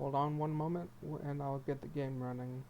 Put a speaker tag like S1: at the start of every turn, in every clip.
S1: Hold on one moment, and I'll get the game running.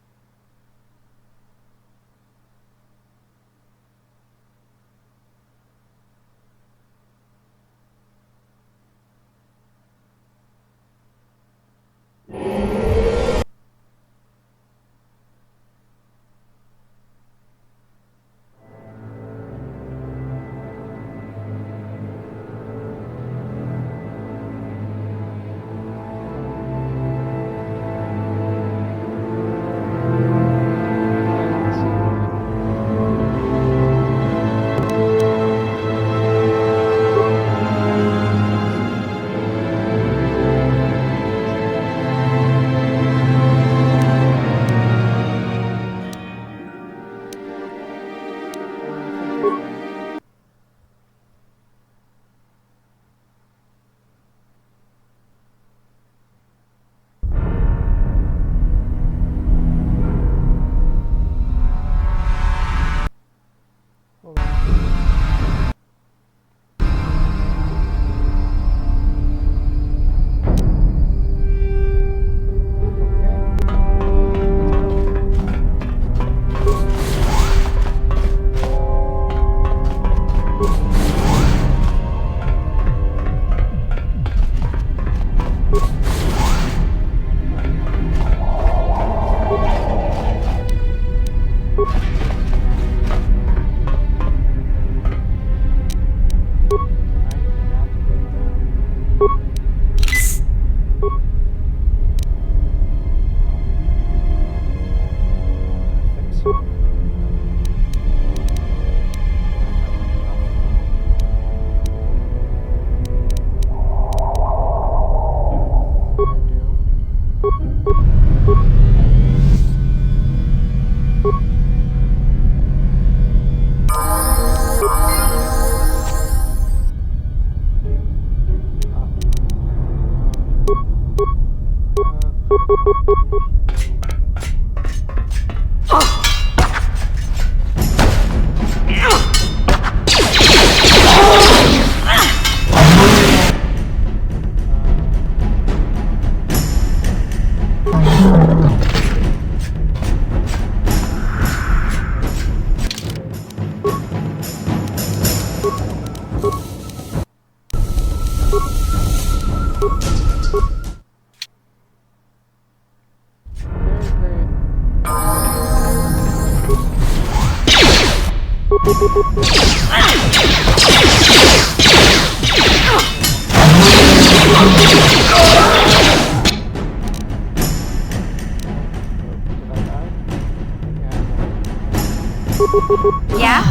S1: Hold on.
S2: Yeah?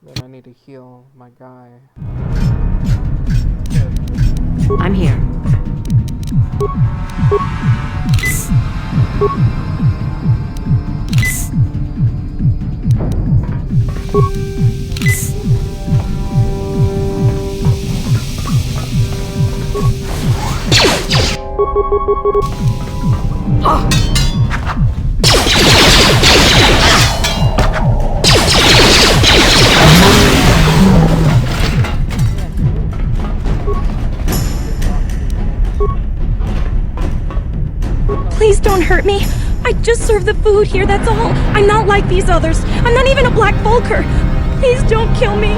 S1: Then I need to heal my guy.
S2: I'm here.
S3: Please don't hurt me. I just serve the food here, that's all. I'm not like these others. I'm not even a Black Vulker. Please don't kill me.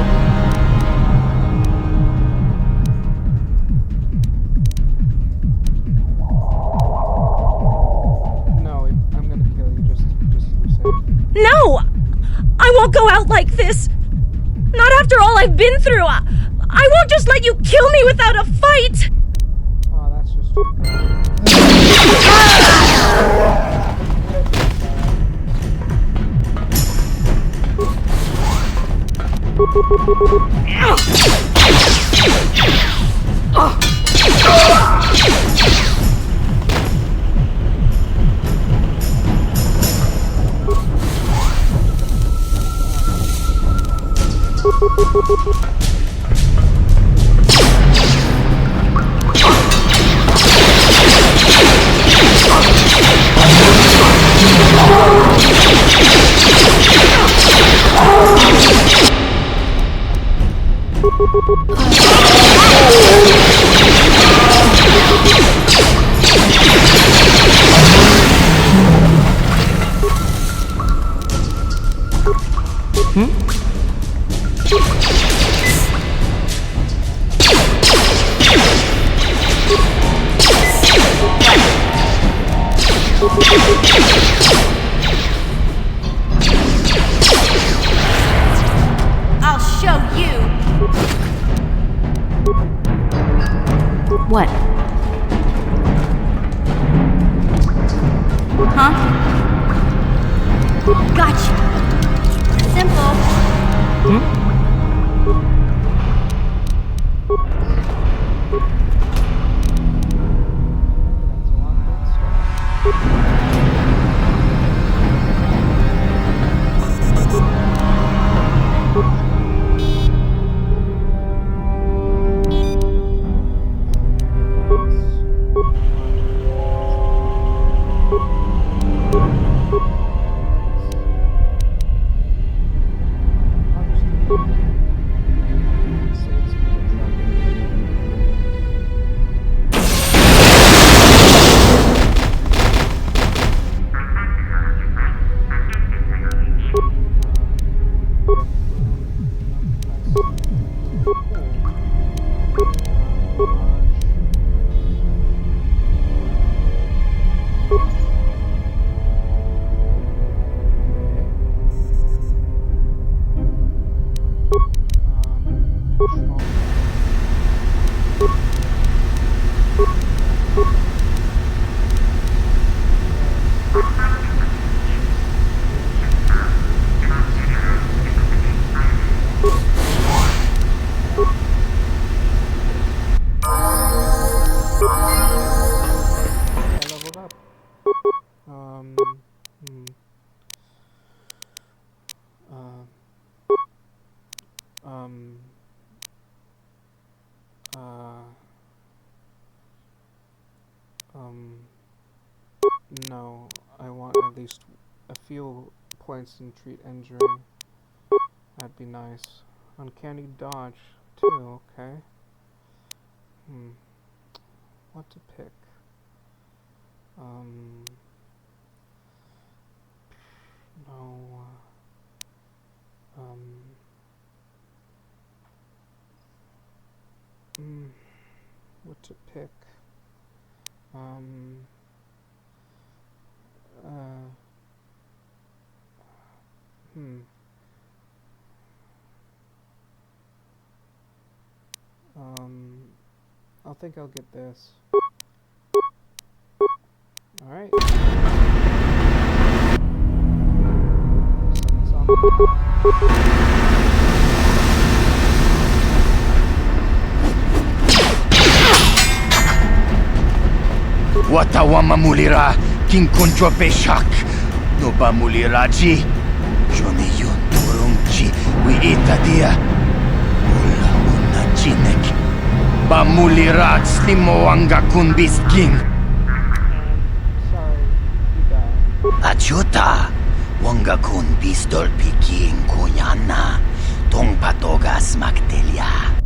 S1: No, I'm gonna kill you just to be safe.
S3: No! I won't go out like this. Not after all I've been through. I won't just let you kill me without a fight!
S1: Oh, that's just too
S2: I'll show you. What? Huh? Gotcha. Simple.
S1: That's a lot of good stuff. No, I want at least a few points in treat injury. That'd be nice. Uncanny dodge, too, okay. What to pick? No. What to pick? I think I'll get this. Alright.
S4: Watawa mamulira kinkunjo peshak. No ba muliraji. Joni yun turungchi wi itadia. Ula una chinek. Ba mulirat slimoanga kun bisking.
S1: Sorry, you died.
S4: Achuta. Wanga kun pistol piking kunyana. Tong patogas magtelia.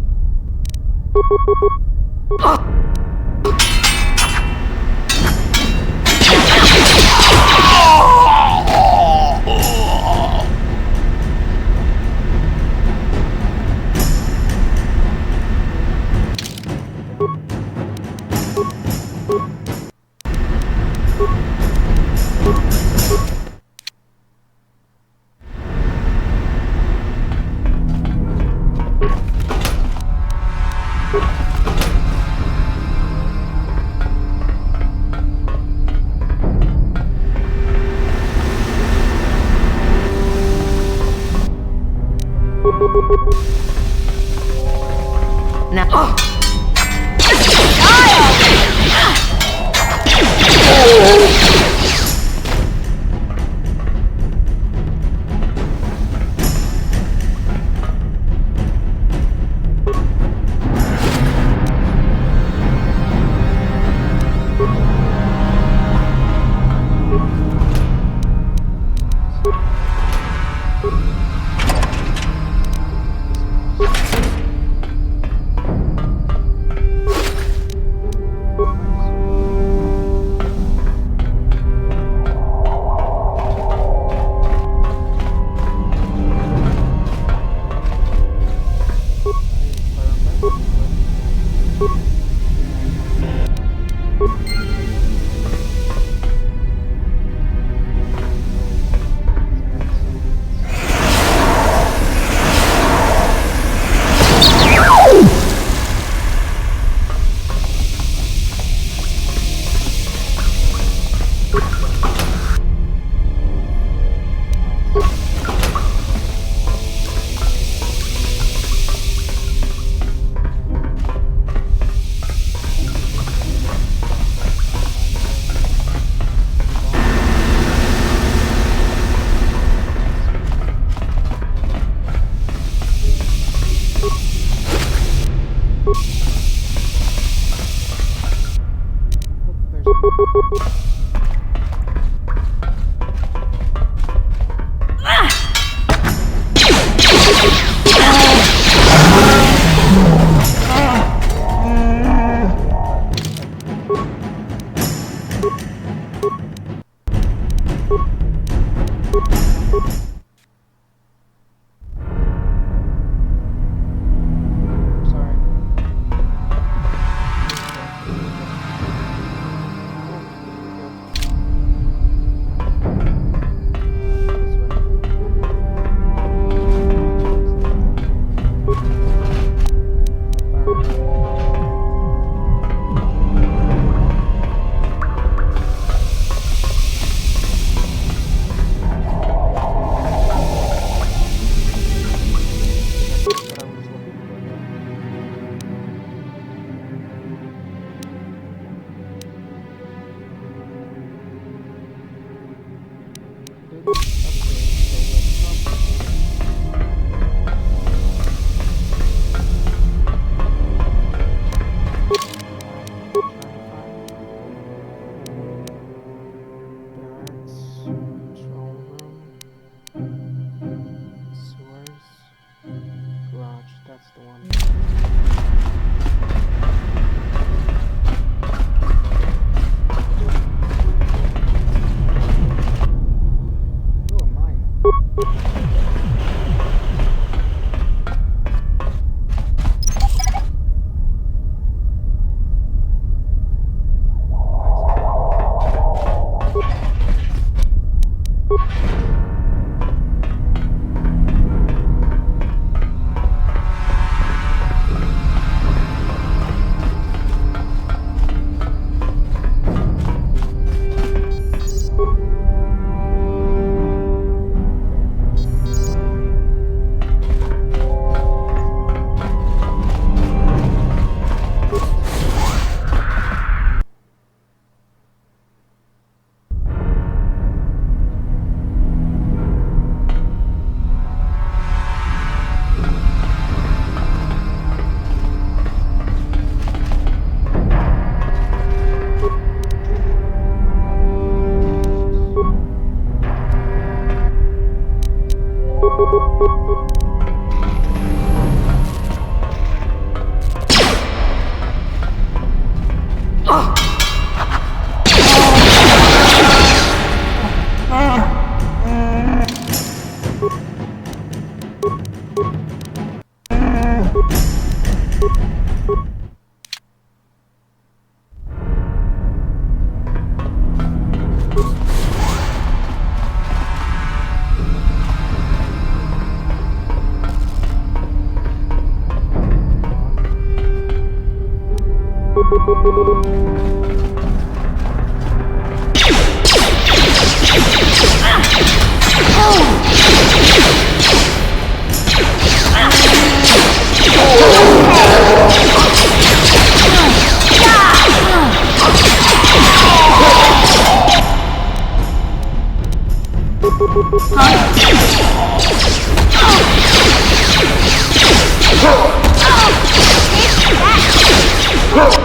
S2: What?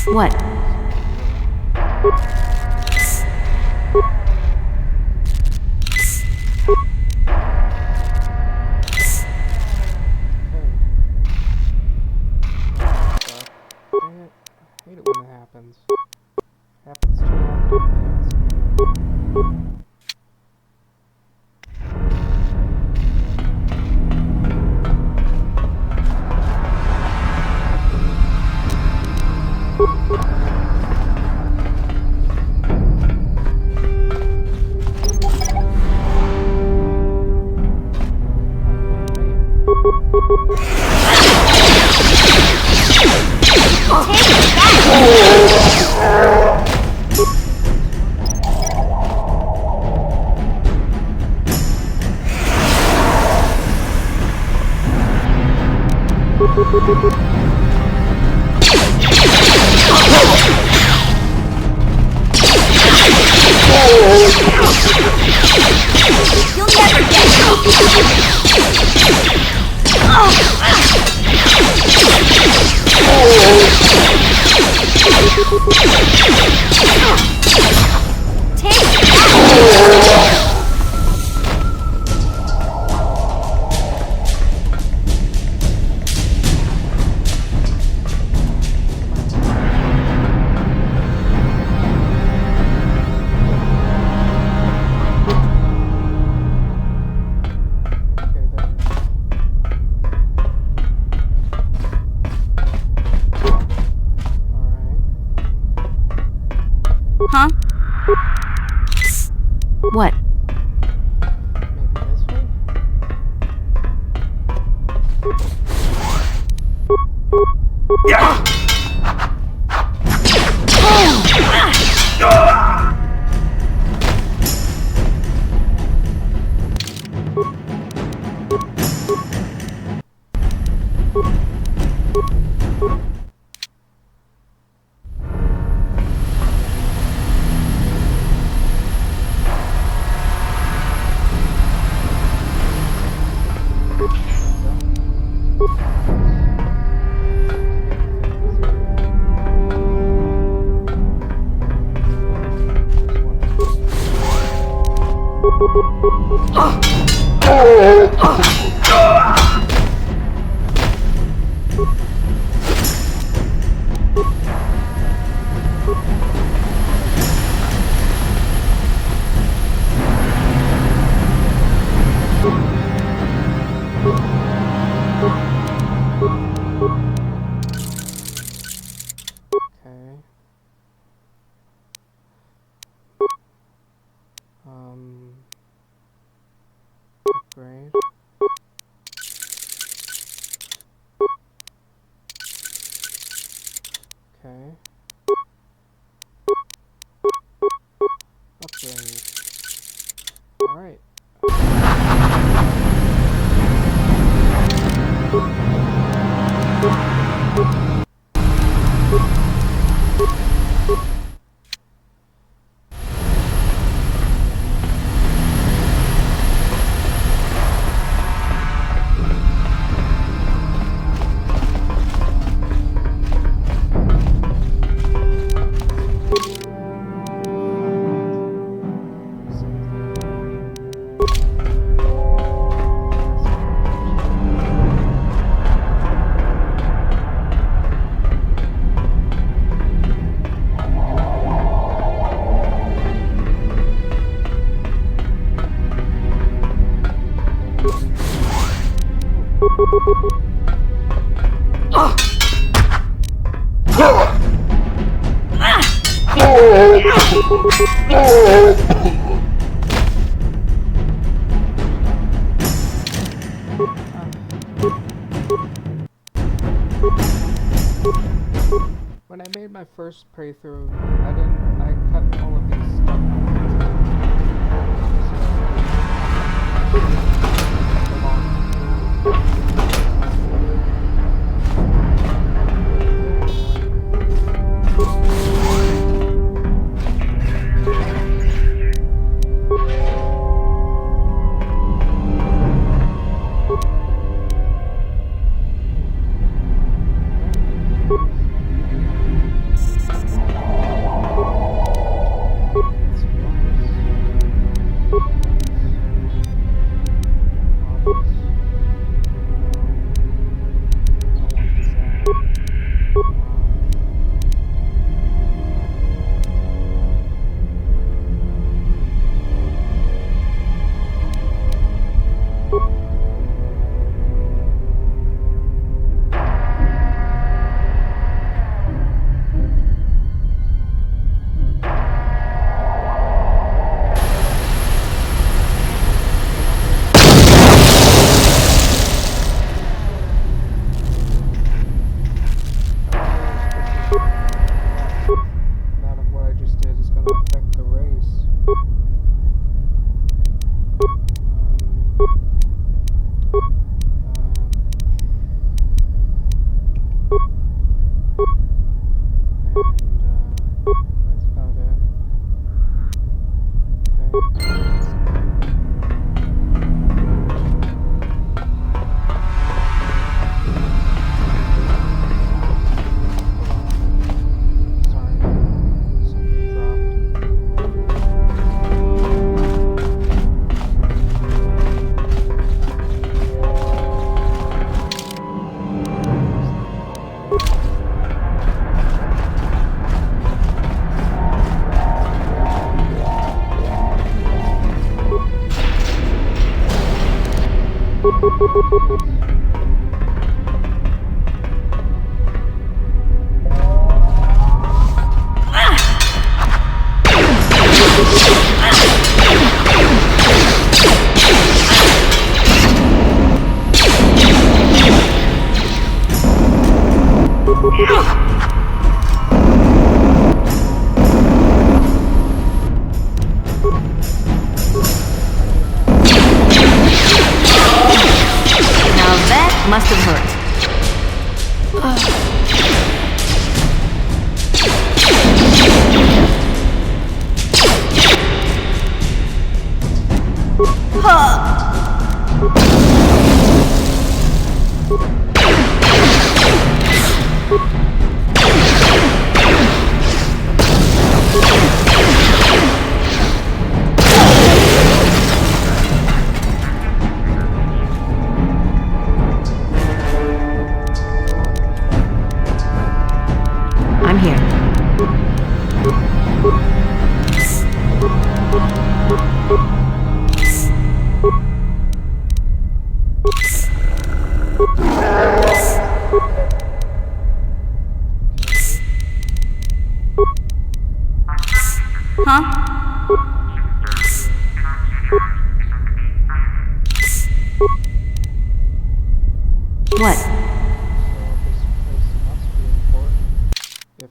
S2: What?
S1: Dang it. I hate it when it happens. Happens too often.
S2: You'll never get Huh? What?
S1: Maybe this way? Okay. Upgrade. Okay. When I made my first playthrough, I cut all of these stuff.
S2: Must have hurt. I'm here. Huh? What?
S1: If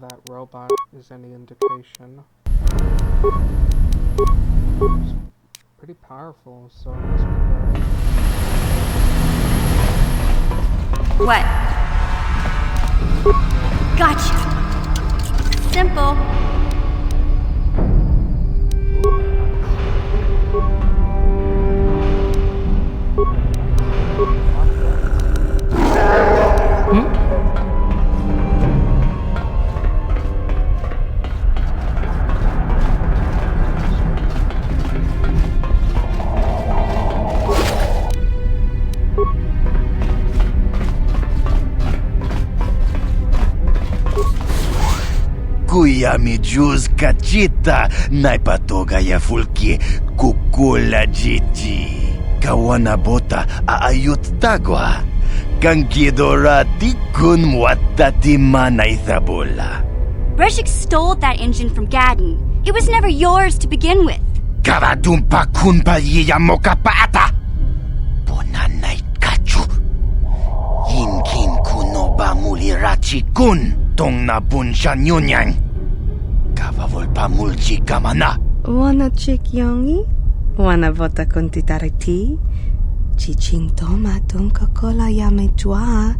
S1: that robot is any indication. It's pretty powerful, so it must be good.
S2: What? Gotcha. Simple.
S4: Kuya mi juz kachita naipatoga ya fulki kukula jiji. Kawana bota aayot tagwa. Kang kidora tikun muatati manaythabola.
S5: Breshik stole that engine from Gadden. It was never yours to begin with.
S4: Karadumpa kunpa yiya mokapata. Bonanay kachu. Hinkin kuno ba mulirachi kun. Tong na bunsha nyunyang. Kavavol pa mulchi kamana.
S6: Wana chik yongi? Wana vota kuntitariti? Chichin toma tunka kola yame jua.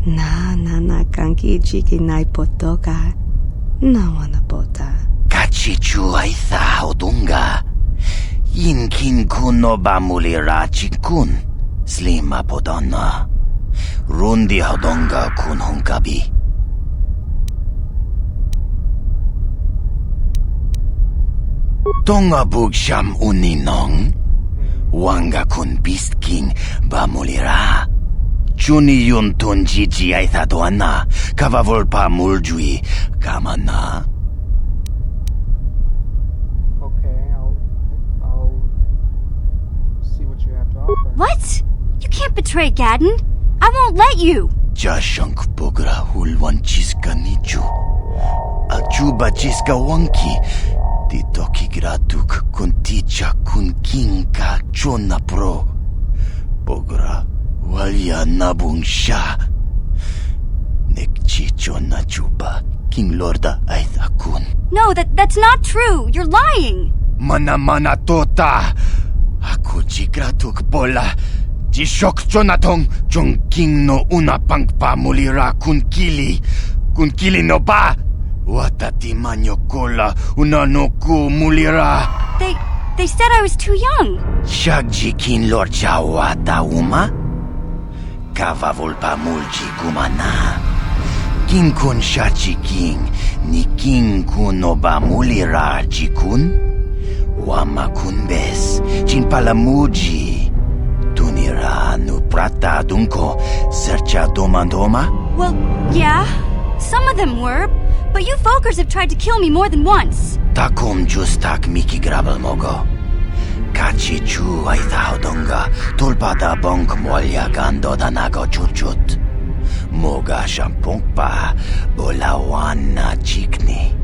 S6: Na kanki chiki nai potoka. Na wana bota.
S4: Kachichu aitha odunga. Yinkin kuno ba mulirachi kun. Slima podana. Rundi hodonga kun honkabi. Tonga bugsham uninong. Wanga kun Beast King ba mulira. Chuni yun tun jiji aitha doana. Kavavol pa muljui kamana.
S1: Okay, I'll see what you have to offer.
S5: What? You can't betray Gadden. I won't let you.
S4: Jashank bogra hulwan chiska nichu. Achuba chiska wanki. Titoki gratuk kunticha kun kinka chona pro. Bogra walya nabung sha. Nekchi chona chuba king lorda aitha kun.
S5: No, that's not true. You're lying.
S4: Mana tota. Aku chigratuk bola. Jishok chonatong chong king no una pangpa mulira kun kili. Kun kili no ba. Watati manyo kola una no ku mulira.
S5: They said I was too young.
S4: Shagji kin lorcha wata uma. Kavavulpa mulji gumana. King kun shachi king. Ni king kun no ba mulira jikun. Wama kun bes. Chin palamuji. Tunira nu prata dunko. Sercha domandoma.
S5: Well, yeah. Some of them were. But you folkers have tried to kill me more than once.
S4: Takum justak miki grabel mogo. Kachi chu aitha hodonga. Tulpada bonk molya gando danago chuchut. Moga shampongpa. Bolawana chikni.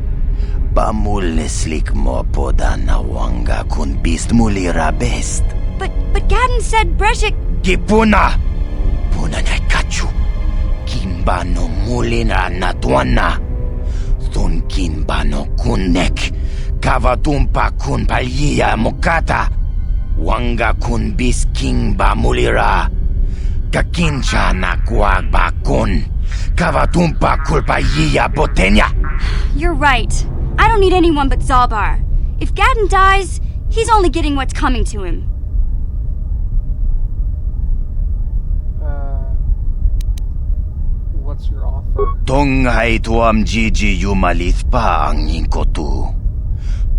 S4: Bamul neslik mo podana wanga kun beast mulira best.
S5: But Gadden said Breshik...
S4: Kipuna! Puna na kachu. Kimba no mulina natwana. Thunkin bano kunnek. Kavatumpa kun palya mokata. Wanga kun bis king ba mulira. Kakincha na kwag ba kun. Kavatumpa kulpa yiya botenya.
S5: You're right. I don't need anyone but Zalbar. If Gadden dies, he's only getting what's coming to him.
S1: What's your offer?
S4: Tonghay tuam jiji yumalith pa ang yingkotu.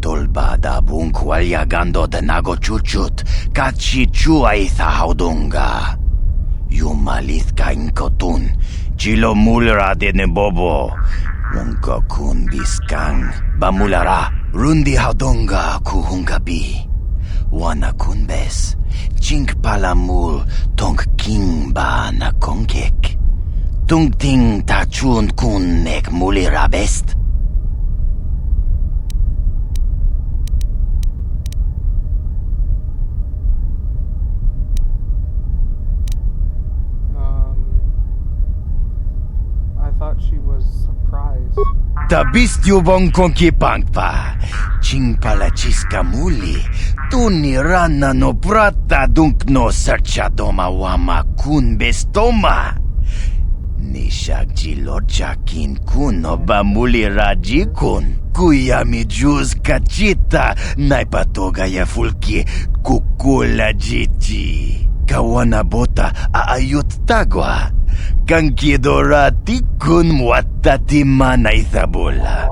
S4: Tolbada bunkwalya gando denago chuchut. Kachi chuay haudunga. Yumalith ka inkotun. Chilo mulra de nebobo. Wongko kun biskang. Bamulara. Rundi haudunga kuhungabi. Wana kun bes. Chink palamul tong king ba na kongkek. Tung ting ta chun kun nek mulira best.
S1: I thought she was surprised.
S4: Ta bist yubong konki pangpa. Ching pala chiska muli. Tuni rana no brata dunk no sercha doma wama kun bestoma. Nishagji lochakin kuno ba muliraji kun. Kuya mi juz kachita. Naipatoga ya fulki kukula jiji. Kawana bota aayot tagwa. Kankidorati kun muatati manaythabola.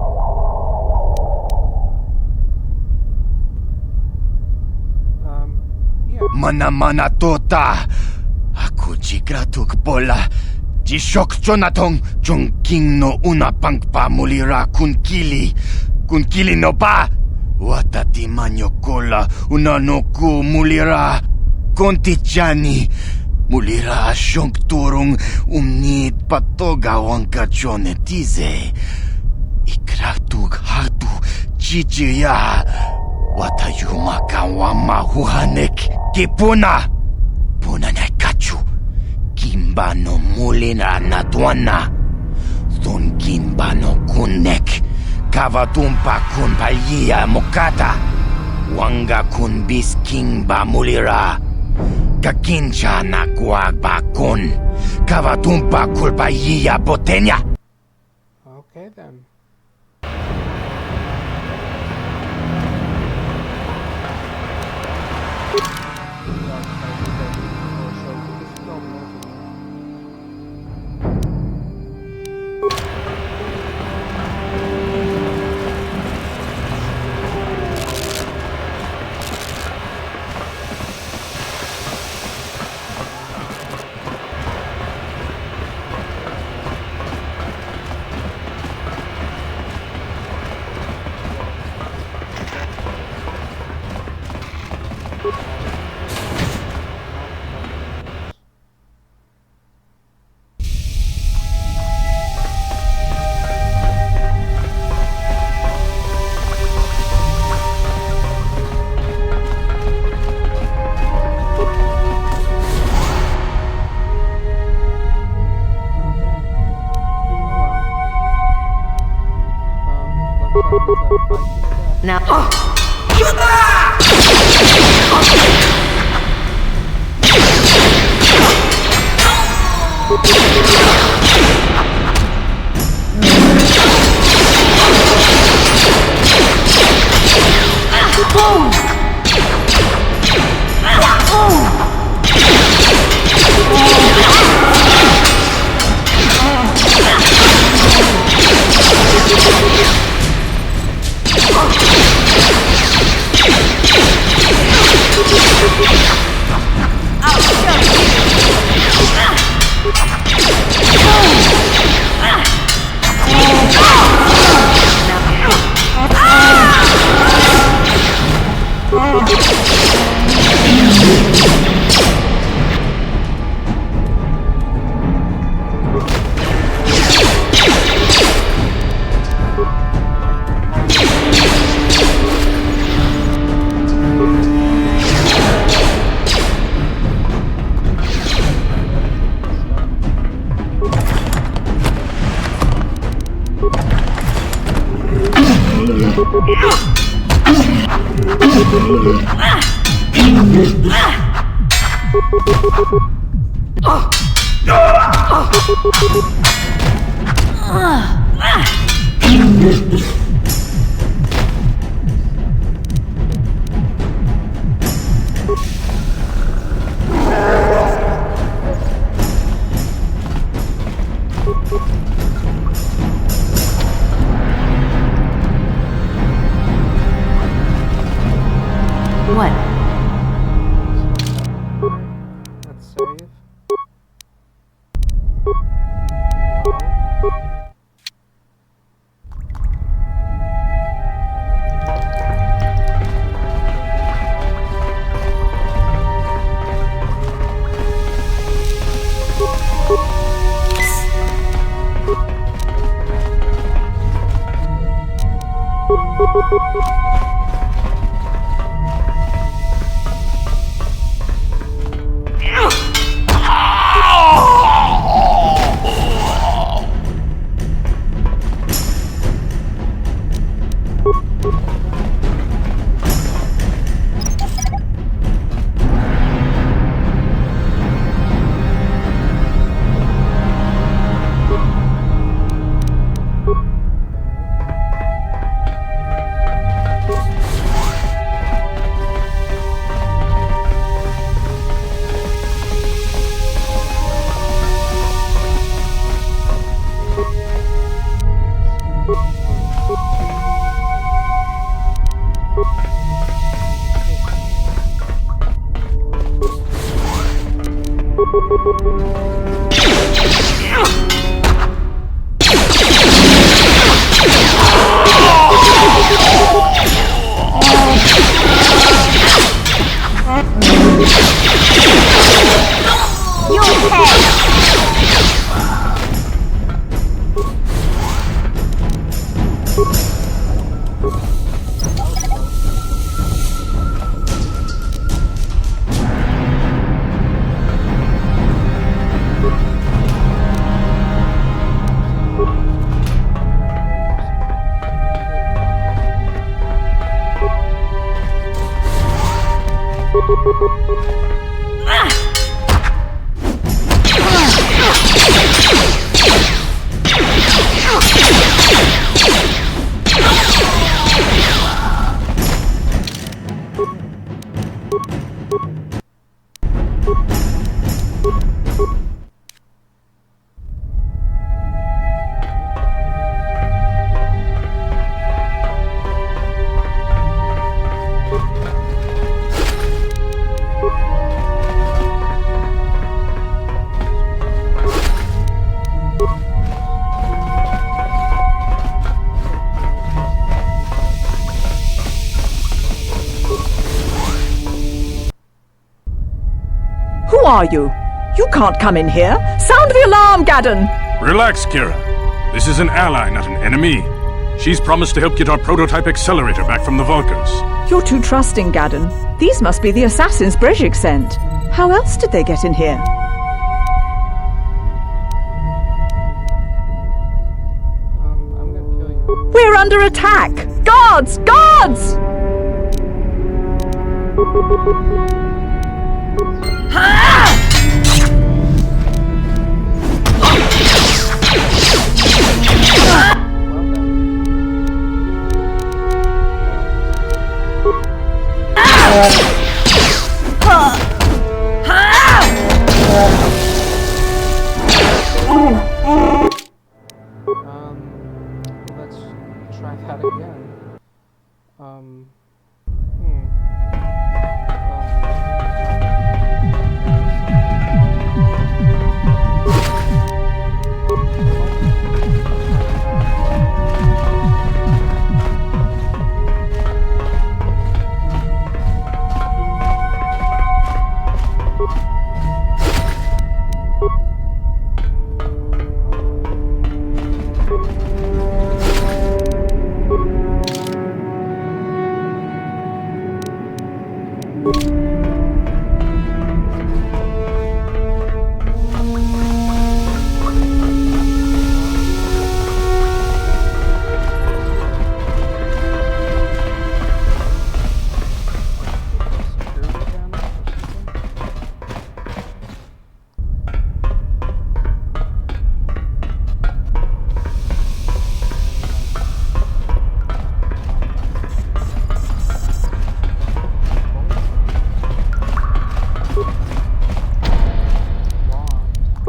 S1: Yeah.
S4: Mana tota. Aku jigratuk bola. Jishok chonatong chong king no una pangpa mulira kun kili. Kun kili no ba. Watati manyo kola una no ku mulira. konti chani. Mulira asyong turong umnit patogawang kachonetize. Ikratug hatu chichiya. Watayuma kawama huhanek. Kipuna. Puna na kachu. Kimbano mulina natuana. Thun kimbano kunek. Kavatumpa kun palya mokata. Wanga kun bisking ba mulira. Kakincha na kuag ba kun. Kavatumpa kulpaya botenya.
S1: Okay then.
S2: Now. What?
S1: Let's save.
S7: Who are you? You can't come in here. Sound the alarm, Gaddon!
S8: Relax, Kira. This is an ally, not an enemy. She's promised to help get our prototype accelerator back from the Vulkars.
S7: You're too trusting, Gaddon. These must be the assassins Brejik sent. How else did they get in here?
S1: I'm gonna kill you.
S7: We're under attack! Guards! Guards!
S1: Let's try that again.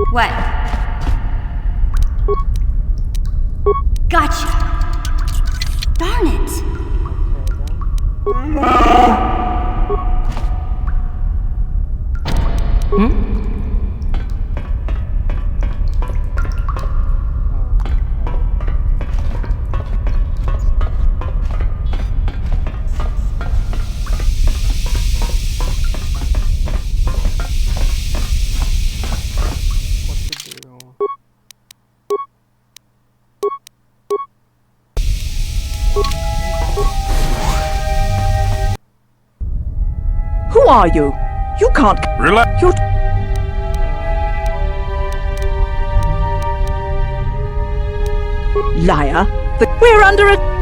S5: What? Gotcha! Darn it!
S7: Who are you? You can't...
S8: Relax.
S7: You're... Liar. We're under a...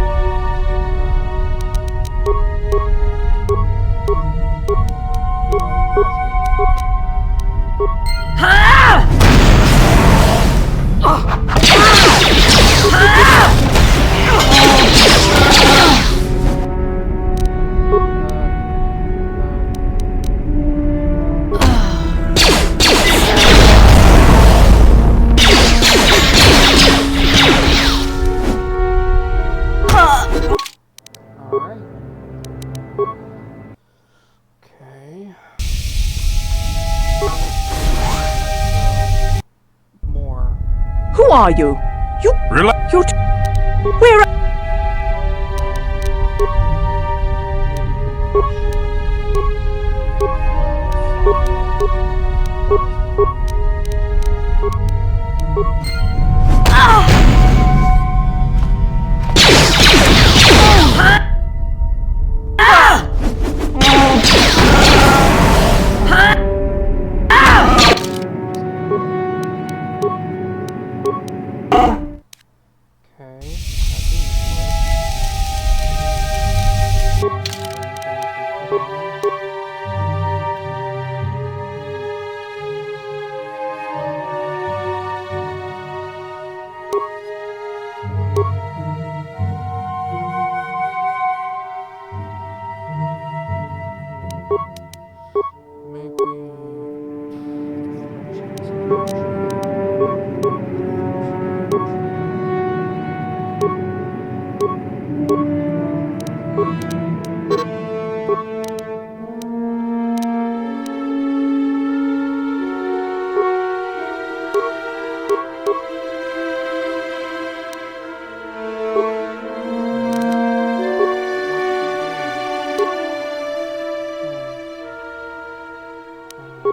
S7: Who are you? You...
S8: Relax.
S7: You're... We're...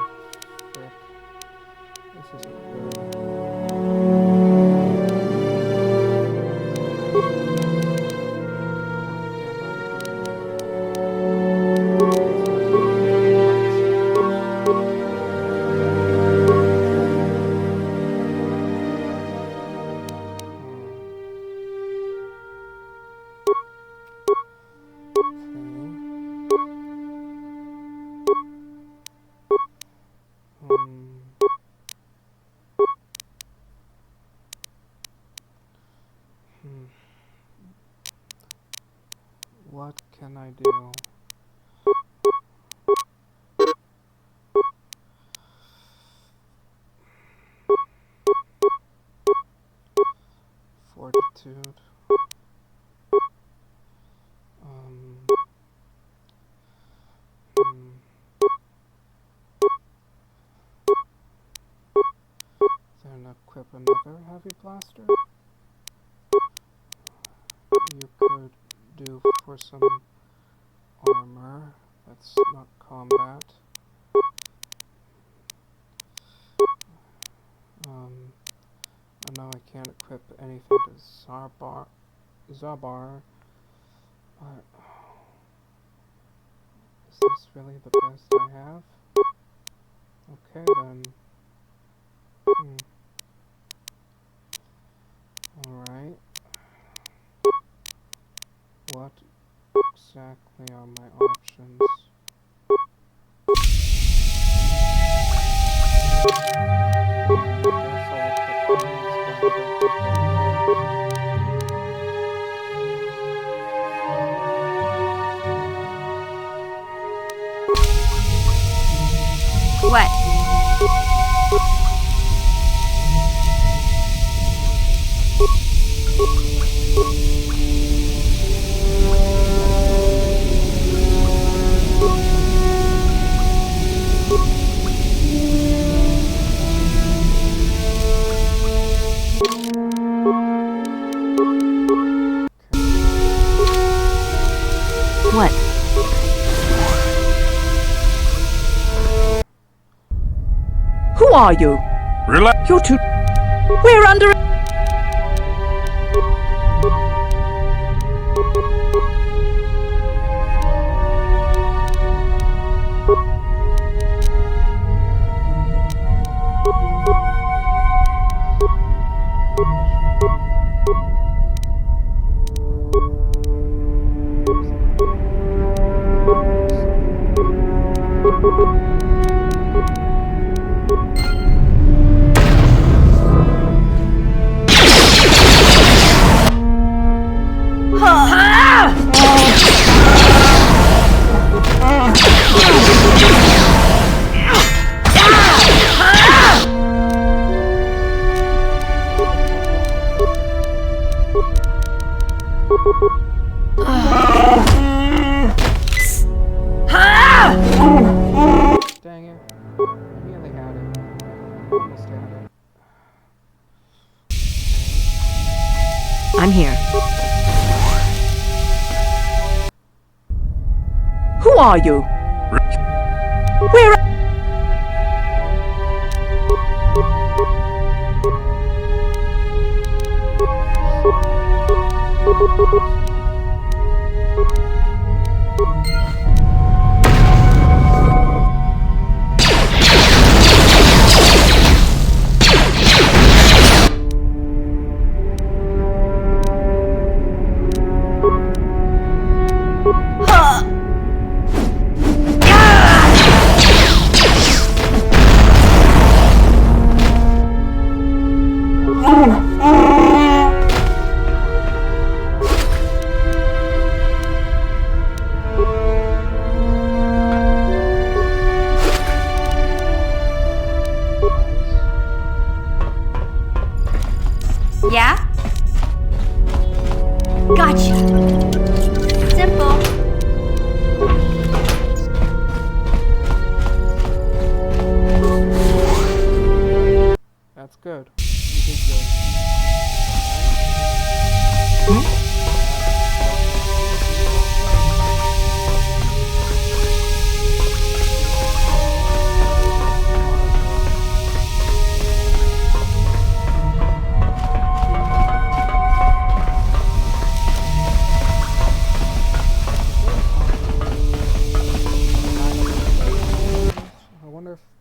S1: frick. This isn't good. What can I do? Fortitude. Then equip another heavy blaster. You could do for some armor that's not combat. I know I can't equip anything to Zabar, but is this really the best I have? Okay then. Alright. What exactly are my options?
S5: What?
S2: What?
S7: Who are you?
S8: Relax.
S7: You're too... We're under...
S1: Dang it. I nearly had it. Almost had it.
S2: I'm here.
S7: Who are you? We're...
S5: Yeah? Gotcha. Simple.
S1: That's good. You did good.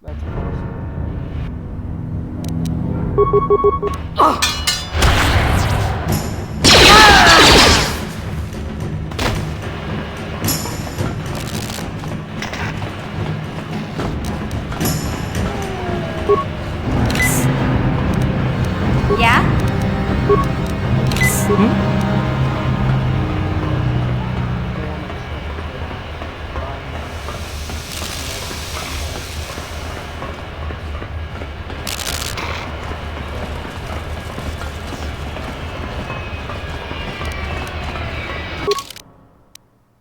S1: That's possible.
S5: Yeah?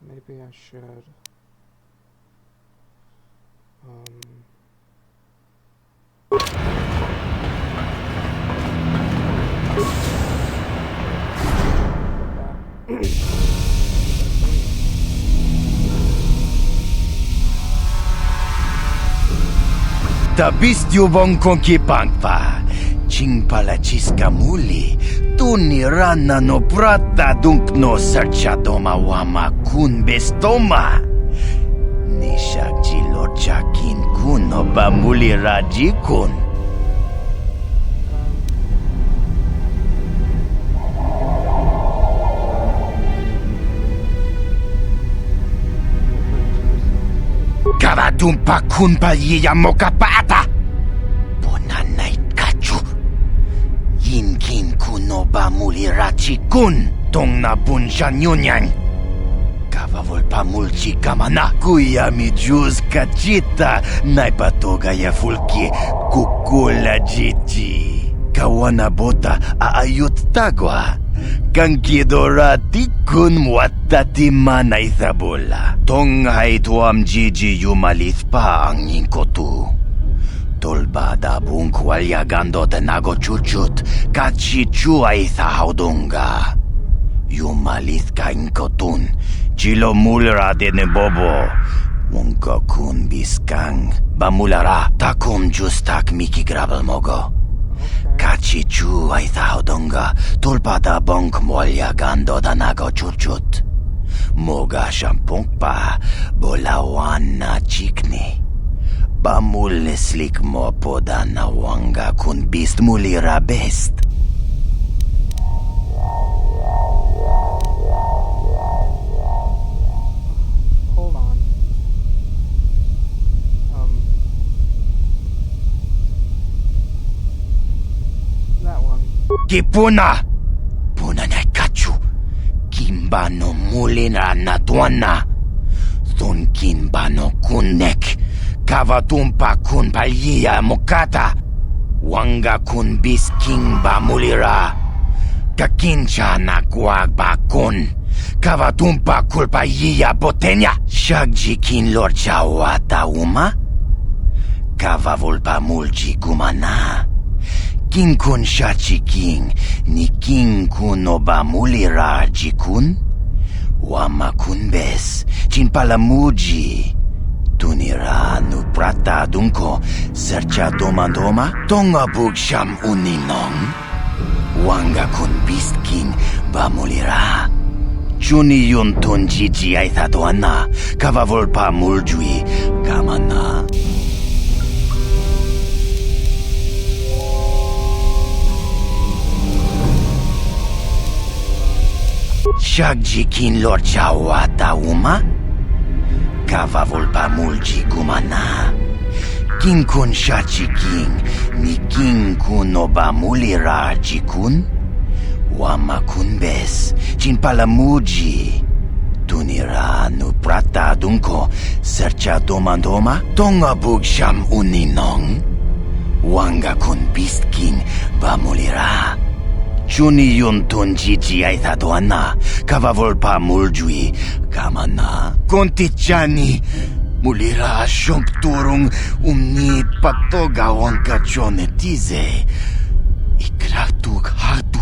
S1: Maybe I should.
S4: Tabistyubong konkipangpa, chingpalachiska muli, tunirana no prata dunkno sarchadoma wama kun bestoma. Nishakjilochakin kuno bamuli rajikun. Kavatumpa kun palyiya mokapata. Bonanay kachu. Yinkin kuno bamuli rachikun. Tong na bunshan yunyang. Kavavol pamulchi kamana. Kuya mi juz kachita. Naipatoga ya fulki kukula jiji. Kawana bota aayut tagwa. Kankidorati kun watati manaithabola. Tonghay tuam jiji yumalit pa ang yinkotu. Tolbada bunk walyagando tenago chuchut. Kachichu ay thahaudunga. Yumalit ka inkotun. Chilo mulra de bobo. Wonka kun biskang. Bamulara takum justak miki grabel mogo. Kachichu ay thaudonga, tulpada bonk molya gando danago chuchut. Moga shampong pa, bolawan na chikni. Bamul slik mo poda na wanga kun bist mulira best.
S1: Hold on. That one.
S4: Kipuna! Puna na kachu. Kimbano mulina na tuana. Thun kimbano kunek. Kavatumpa kun palyiya mokata. Wanga kun bisking ba mulira. Kakincha na guagba kun. Kavatumpa kulpalyiya botenya. Shagjikin lorcha wata uma. Kavavulpa mulji gumana. King kun shachi king, ni king kun oba mulira jikun, wama kun bes, chin palamuji, tunira nu prata dunko, sercha doma, tonga bug sham uninong, wanga kun beast king ba mulira, chuni yun tun jiji ay thadwana, kavavulpa muljui, kamana. Shagjikin lorcha wata uma? Kavavulpa mulji gumana. King kun shachi king, ni king kun oba mulira jikun? Wama kun bes, chin palamuji. Tunira nu prata dunko, sercha doma, tonga bug sham uninong. Wanga kun beast king ba mulira. Chuni yun tun jiji ay thadwana, kavavulpa muljui, kamana. Kontichani, mulira shumpturung umni patoga wanka chonetize. Ikratuk hatu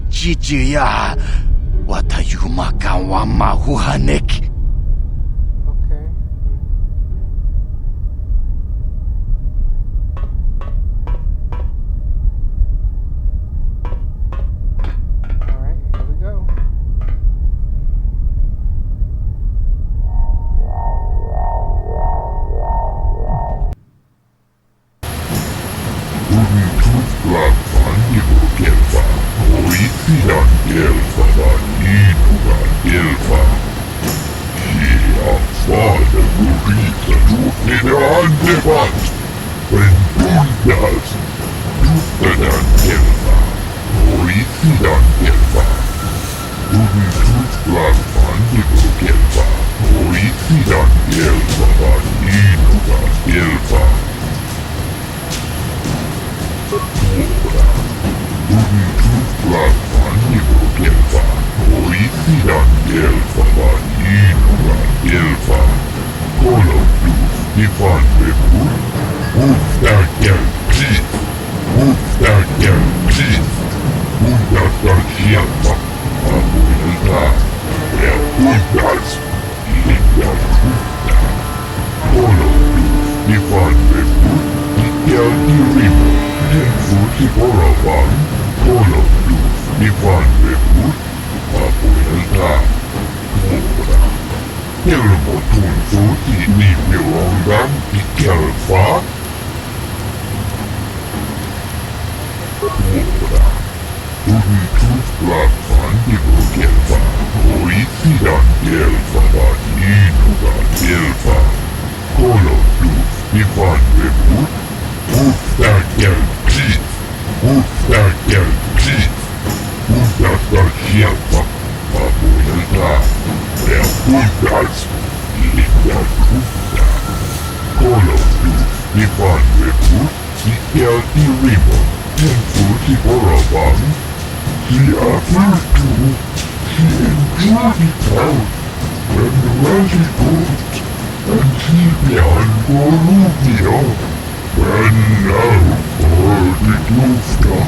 S4: jijiya, watayuma kawama huhanek.
S1: Okay. Alright, here we go.
S9: elfa vanino elfa. Fare glorita tutte andevat, vendundas, tuttadan elfa, oricidan elfa, tututlan vandigo elfa, oricidan elfa vanino elfa. Ora, tututlan vandigo elfa, oricidan elfa vanino elfa. Kolobus, ifan bebur, uftakel plit, uftakel plit, uftakel hjälpa, abuelta, puntas, lilla fruta. Kolobus, ifan bebur, ikel dirimo, infut iboravan, kolobus, ifan bebur, abuelta, ora. Elmo tuntuti ni milongan ikelfa. Ora, tuntutlan vandigo elfa, oricidan elfa vaninugan elfa. Kolodus ifan bebur, uftakel plit, uftakel plit, uftakel hjälpa, abuelta. Puntas, lilla fruta. Kolodus, ifan bebur, ikel dirimo, infut iboravan. Afurtu, enjoyed out, and ready good, and behind Bolivia, and now for the Dufta,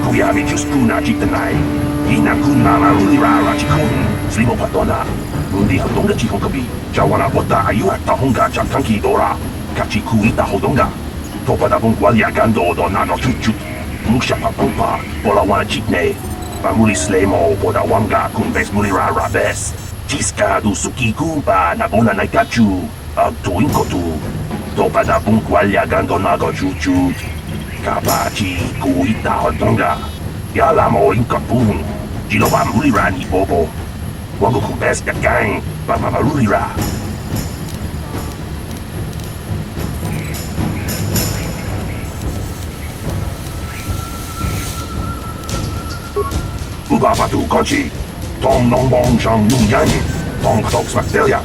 S10: Kuyami Juskuna Jitanai, Inakuna Marulira Chikun, Slimo Patona, Rundi Hodonga Chikokabi, Jawana Bota Ayua Tahonga Chatanki Dora, Kachikuita Hodonga, Topada Bunqualia Gando Donano Chuchut, Musha Papumpa, Bolawana Chitne, Bamuli Slemo, Bodawanga, Kumbes Mulira Rabes, Chiska du Suki Kumpa, Nabona Naikachu, Agtuinkotu, Topada Bunqualia Gando Nago Chuchut. Kabachi kuita hodonga, yalamo inkapun, jilova mulira ni bobo, wango kumbes gang, bamamarulira. Ubabatu kochi, tong nong bong shang nung yan, tong tok spactelia.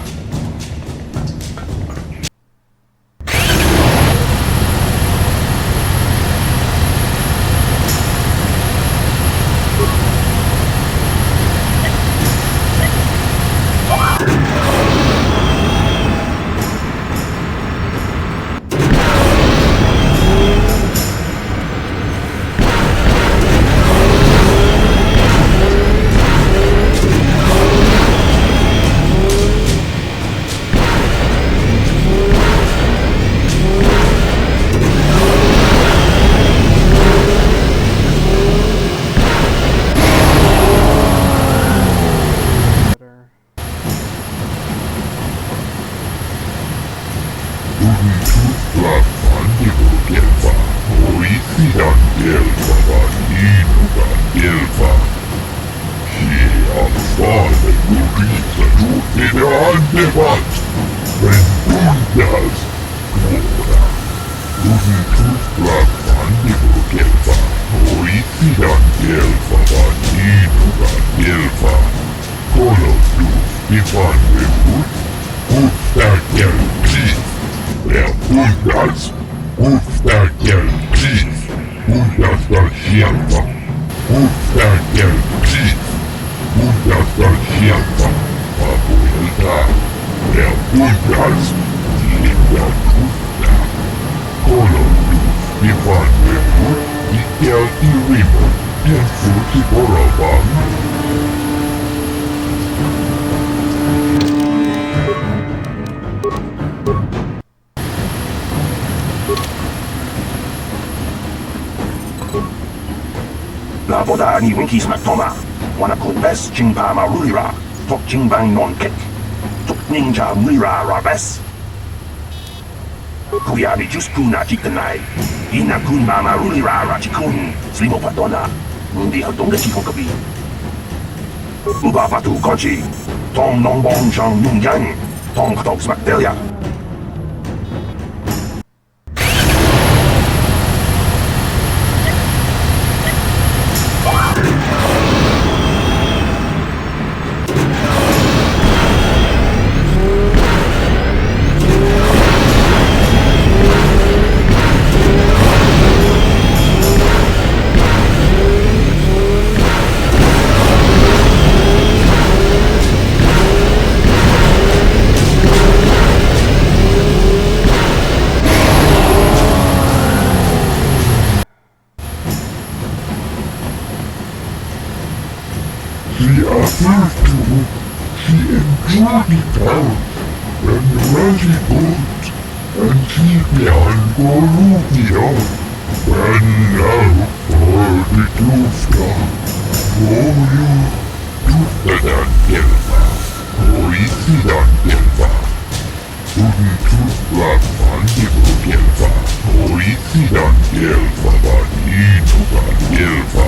S10: La boda ni winki smak toma. Wana kun bes ching pa marulira. Tok ching bang non kek. Tok ninja mulira rabes. Kuya ni just kuna chikanai. Ina kun ma marulira rachikun. Slimo patona. Mundi hadonga chikon kabi. Uba patu konchi. Tong nong bong chang nung yang. Tong katok smak delia.
S9: She appears to. She enjoyed it out. And Reggie boat. And she behind Gorubia. And now for the Klufta. For you. Tuftadan Gelva. Oisidan Gelva. Tufla Fandigo Gelva. Oisidan Gelva. Vaninogan Gelva.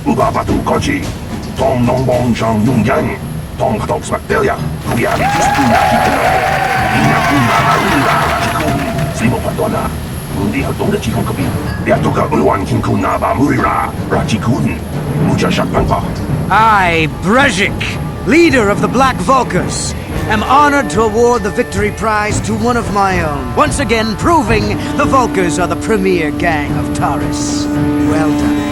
S10: Uba patu konchi. Tong nong bong chang nung yang. Tong katok smak delia. Kuya ni just kuna chikanai. Ina kun ma marulira rachikun. Slimo patona. Mundi hadonga chikon kabi. Yatoka ulwan kinkun na ba murira rachikun. Mucha shakpanpa.
S11: I, Brejik, leader of the Black Vulkars, am honored to award the victory prize to one of my own, once again proving the Vulkars are the premier gang of Taurus. Well done.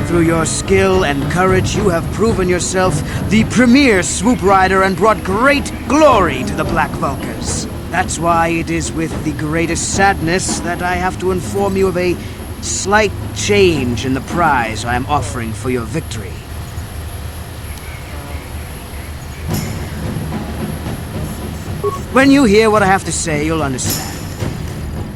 S11: Through your skill and courage, you have proven yourself the premier swoop rider and brought great glory to the Black Vulkars. That's why it is with the greatest sadness that I have to inform you of a slight change in the prize I am offering for your victory. When you hear what I have to say, you'll understand.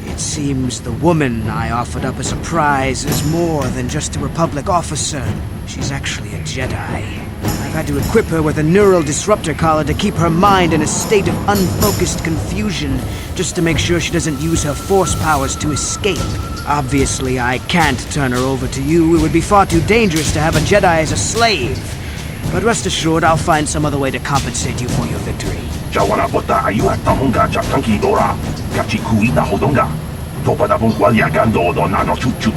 S11: It seems the woman I offered up as a prize is more than just a Republic officer. She's actually a Jedi. I've had to equip her with a neural disruptor collar to keep her mind in a state of unfocused confusion, just to make sure she doesn't use her force powers to escape. Obviously, I can't turn her over to you. It would be far too dangerous to have a Jedi as a slave. But rest assured, I'll find some other way to compensate you for your victory.
S10: Jawana bota ayuat tahonga jatanki dora. Kachi kuita hodonga. Topa da bunqualia gando do nano chut.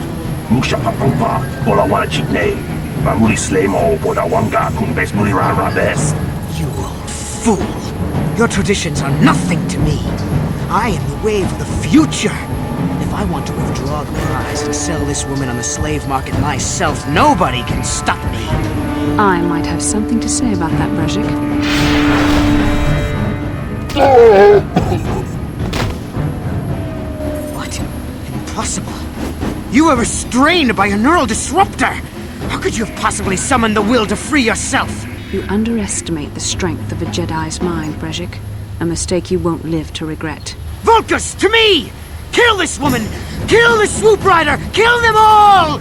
S10: Musha papampa. Bola wana chitne. Mamuli slemo boda wanga kumbes mulira rabes.
S11: You old fool. Your traditions are nothing to me. I am the wave of the future. If I want to withdraw the prize and sell this woman on the slave market myself, nobody can stop me.
S2: I might have something to say about that, Brejik.
S11: What? Impossible. You were restrained by a neural disruptor. How could you have possibly summoned the will to free yourself?
S2: You underestimate the strength of a Jedi's mind, Brejik. A mistake you won't live to regret.
S11: Vulkars, to me! Kill this woman! Kill the swoop rider! Kill them all!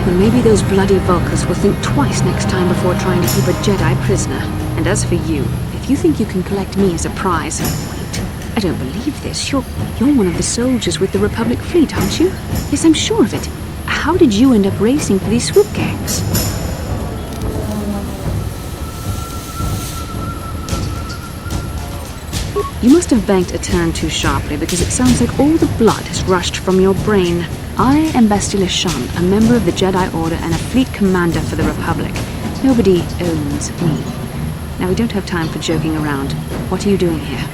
S2: Well, maybe those bloody Vulkars will think twice next time before trying to keep a Jedi prisoner. And as for you, if you think you can collect me as a prize, wait. I don't believe this. You're one of the soldiers with the Republic fleet, aren't you? Yes, I'm sure of it. How did you end up racing for these swoop gangs? You must have banked a turn too sharply, because it sounds like all the blood has rushed from your brain. I am Bastila Shan, a member of the Jedi Order and a fleet commander for the Republic. Nobody owns me. Now, we don't have time for joking around. What are you doing here?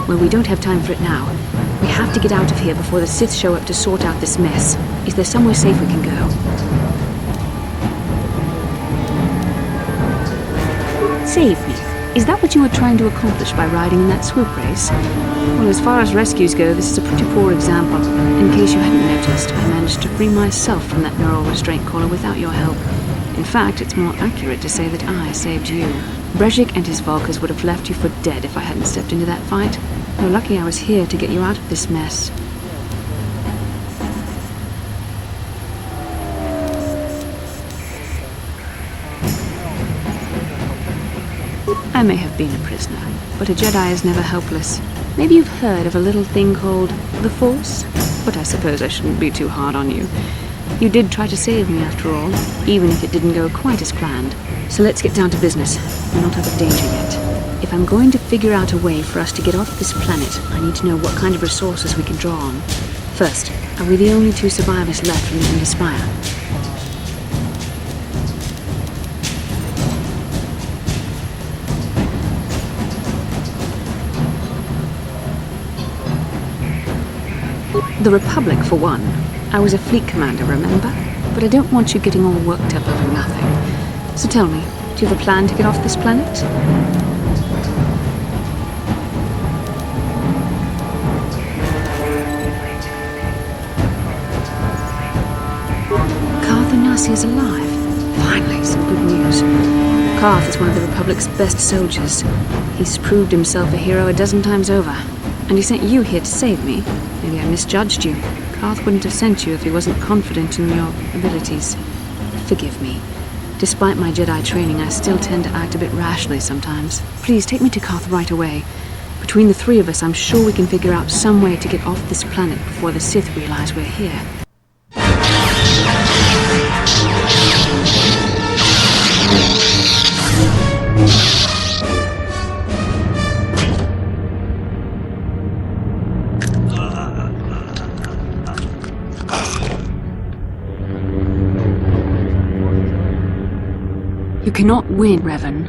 S2: Well, we don't have time for it now. We have to get out of here before the Sith show up to sort out this mess. Is there somewhere safe we can go? Save me. Is that what you were trying to accomplish by riding in that swoop race? Well, as far as rescues go, this is a pretty poor example. In case you hadn't noticed, I managed to free myself from that neural restraint collar without your help. In fact, it's more accurate to say that I saved you. Brejik and his Volkers would have left you for dead if I hadn't stepped into that fight. You're lucky I was here to get you out of this mess. I may have been a prisoner, but a Jedi is never helpless. Maybe you've heard of a little thing called the Force? But I suppose I shouldn't be too hard on you. You did try to save me after all, even if it didn't go quite as planned. So let's get down to business. We're not out of danger yet. If I'm going to figure out a way for us to get off this planet, I need to know what kind of resources we can draw on. First, are we the only two survivors left from the Endor Spire? The Republic, for one. I was a fleet commander, remember? But I don't want you getting all worked up over nothing. So tell me, do you have a plan to get off this planet? Carth Onasi is alive. Finally, some good news. Carth is one of the Republic's best soldiers. He's proved himself a hero a dozen times over. And he sent you here to save me. Maybe I misjudged you. Carth wouldn't have sent you if he wasn't confident in your abilities. Forgive me. Despite my Jedi training, I still tend to act a bit rashly sometimes. Please, take me to Carth right away. Between the three of us, I'm sure we can figure out some way to get off this planet before the Sith realize we're here. You cannot win, Revan.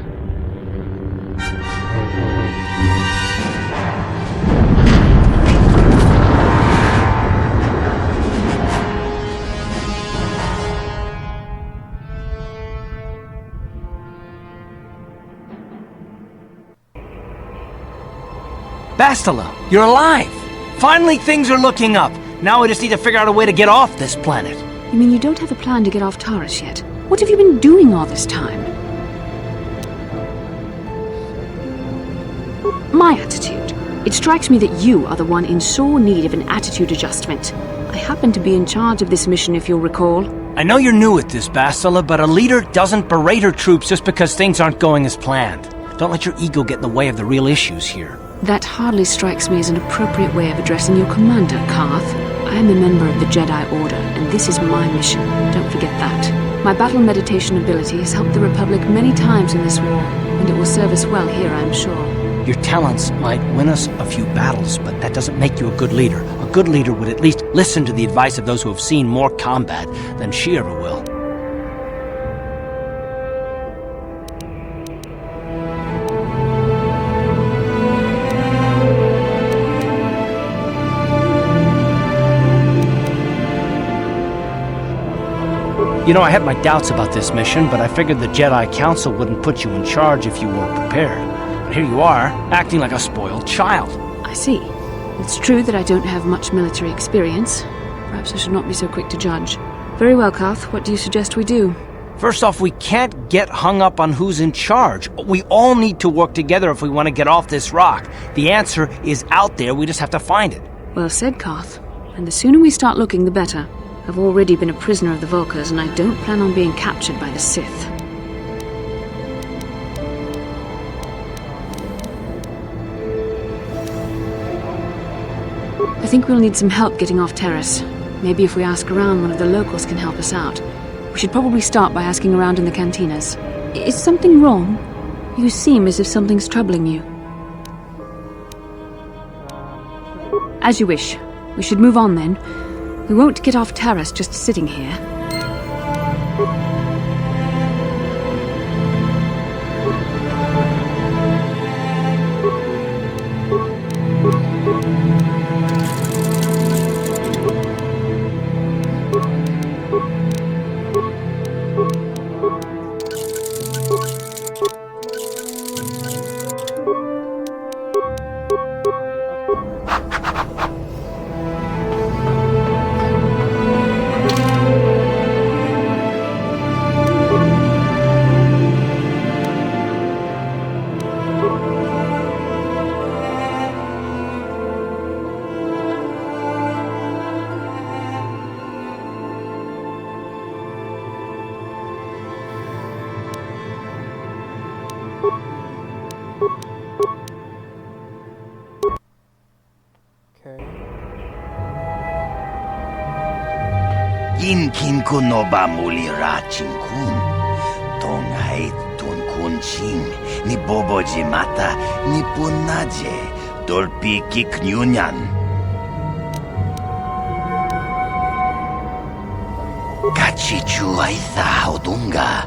S11: Bastila, you're alive! Finally, things are looking up. Now we just need to figure out a way to get off this planet.
S2: You mean you don't have a plan to get off Taris yet? What have you been doing all this time? My attitude. It strikes me that you are the one in sore need of an attitude adjustment. I happen to be in charge of this mission, if you'll recall.
S11: I know you're new at this, Bastila, but a leader doesn't berate her troops just because things aren't going as planned. Don't let your ego get in the way of the real issues here.
S2: That hardly strikes me as an appropriate way of addressing your commander, Carth. I am a member of the Jedi Order, and this is my mission. Don't forget that. My battle meditation ability has helped the Republic many times in this war, and it will serve us well here, I'm sure.
S11: Your talents might win us a few battles, but that doesn't make you a good leader. A good leader would at least listen to the advice of those who have seen more combat than she ever will. You know, I had my doubts about this mission, but I figured the Jedi Council wouldn't put you in charge if you weren't prepared. But here you are, acting like a spoiled child.
S2: I see. It's true that I don't have much military experience. Perhaps I should not be so quick to judge. Very well, Carth. What do you suggest we do?
S11: First off, we can't get hung up on who's in charge. We all need to work together if we want to get off this rock. The answer is out there, we just have to find it.
S2: Well said, Carth. And the sooner we start looking, the better. I've already been a prisoner of the Volkers, and I don't plan on being captured by the Sith. think we'll need some help getting off Terrace. Maybe if we ask around, one of the locals can help us out. We should probably start by asking around in the cantinas. Is something wrong? You seem as if something's troubling you. As you wish. We should move on then. We won't get off Terrace just sitting here.
S4: Kin kun no ba muli ra ching kun. Tong hai tun kun ching. Ni bobo jimata ni punaje. Dolpi kik nyunyan. Kachichu aitha odunga.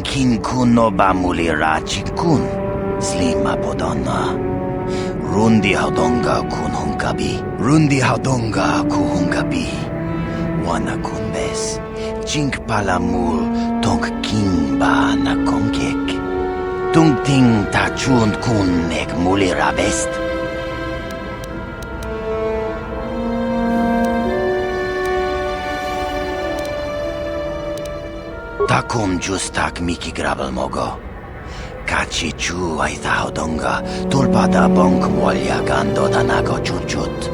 S4: Kin kun no ba muli ra ching kun. Slima podonna. Rundi haudonga kun hunkabi. Rundi haudonga ku hunkabi. Wana kunbes, chink palamul, tonk king ba na konkek. Tung ting ta chun kun nek muli rabest. Takum justak miki grabel mogo. Kachi chu ay taudonga, tulpada bonk molya gando danago chuchut.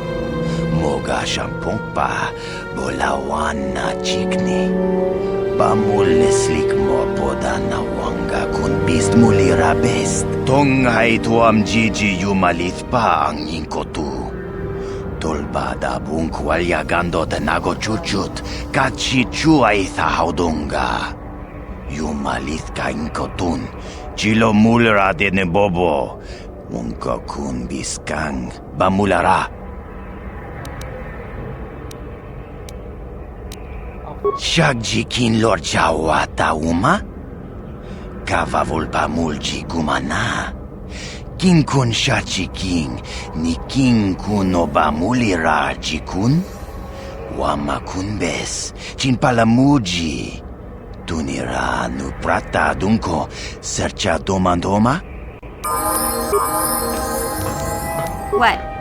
S4: Moga shampong pa, bolawan na chikni. Pamuleslik mo poda na wanga kun bist muli rabest. Tonghay tuam jiji yumalit pa ang inkotu. Tulbada bunk walyagando tenago chuchut, kachi chuay thaudonga. Yumalit ka inkotun, chilo mulra de ne bobo. Unka kun biskang, bamulara. Shagjikin lor jawa tauma? Kavavul pamulji gumana. King kun shachi king, ni king kun obamuli ra jikun? Wama kun bes, chin palamuji. Tunira nu prata dunko, sercha domandoma?
S5: What?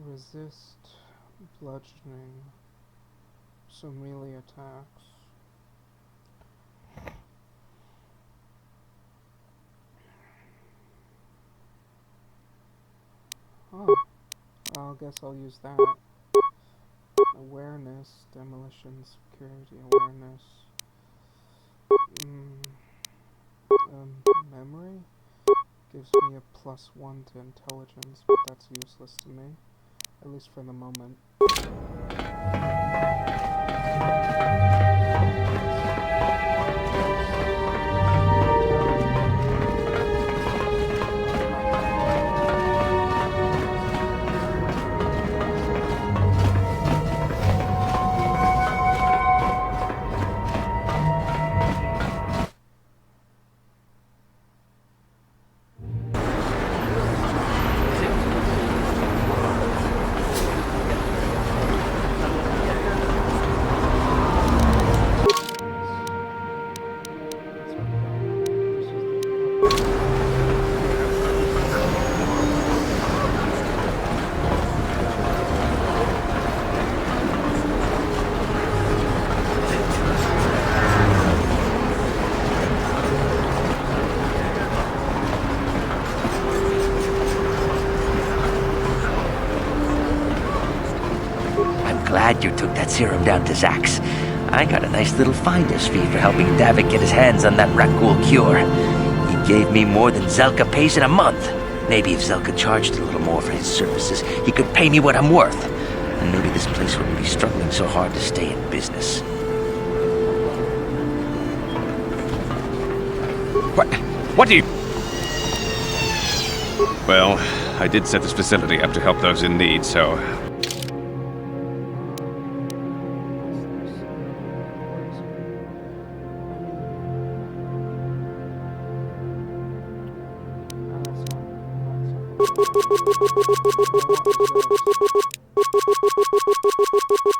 S1: Resist bludgeoning, so melee attacks. Oh, I guess I'll use that. awareness, demolition, security, awareness. Memory gives me a +1 to intelligence, but that's useless to me, at least for the moment.
S4: Glad you took that serum down to Zax. I got a nice little finder's fee for helping Davik get his hands on that Rakghoul cure. He gave me more than Zelka pays in a month. Maybe if Zelka charged a little more for his services, he could pay me what I'm worth. And maybe this place wouldn't be struggling so hard to stay in business.
S12: What do you... Well, I did set this facility up to help those in need, so...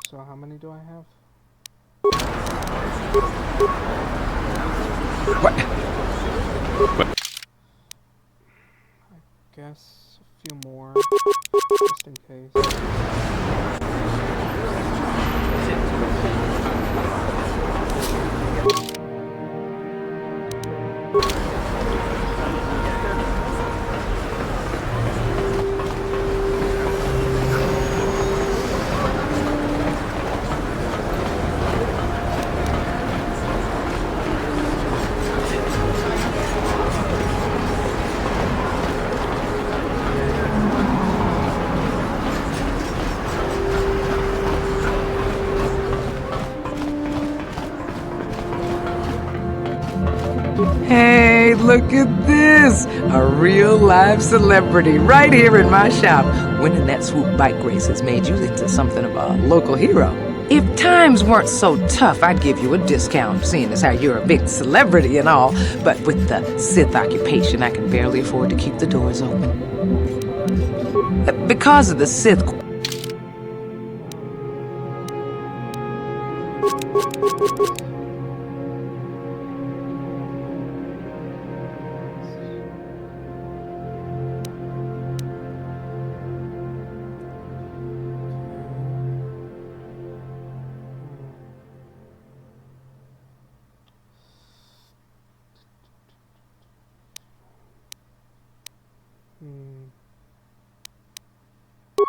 S1: So how many do I have?
S12: What?
S1: I guess a few more, just in case.
S13: Hey, look at this! A real live celebrity right here in my shop. Winning that swoop bike race has made you into something of a local hero. If times weren't so tough, I'd give you a discount, seeing as how you're a big celebrity and all. But with the Sith occupation, I can barely afford to keep the doors open. Because of the Sith...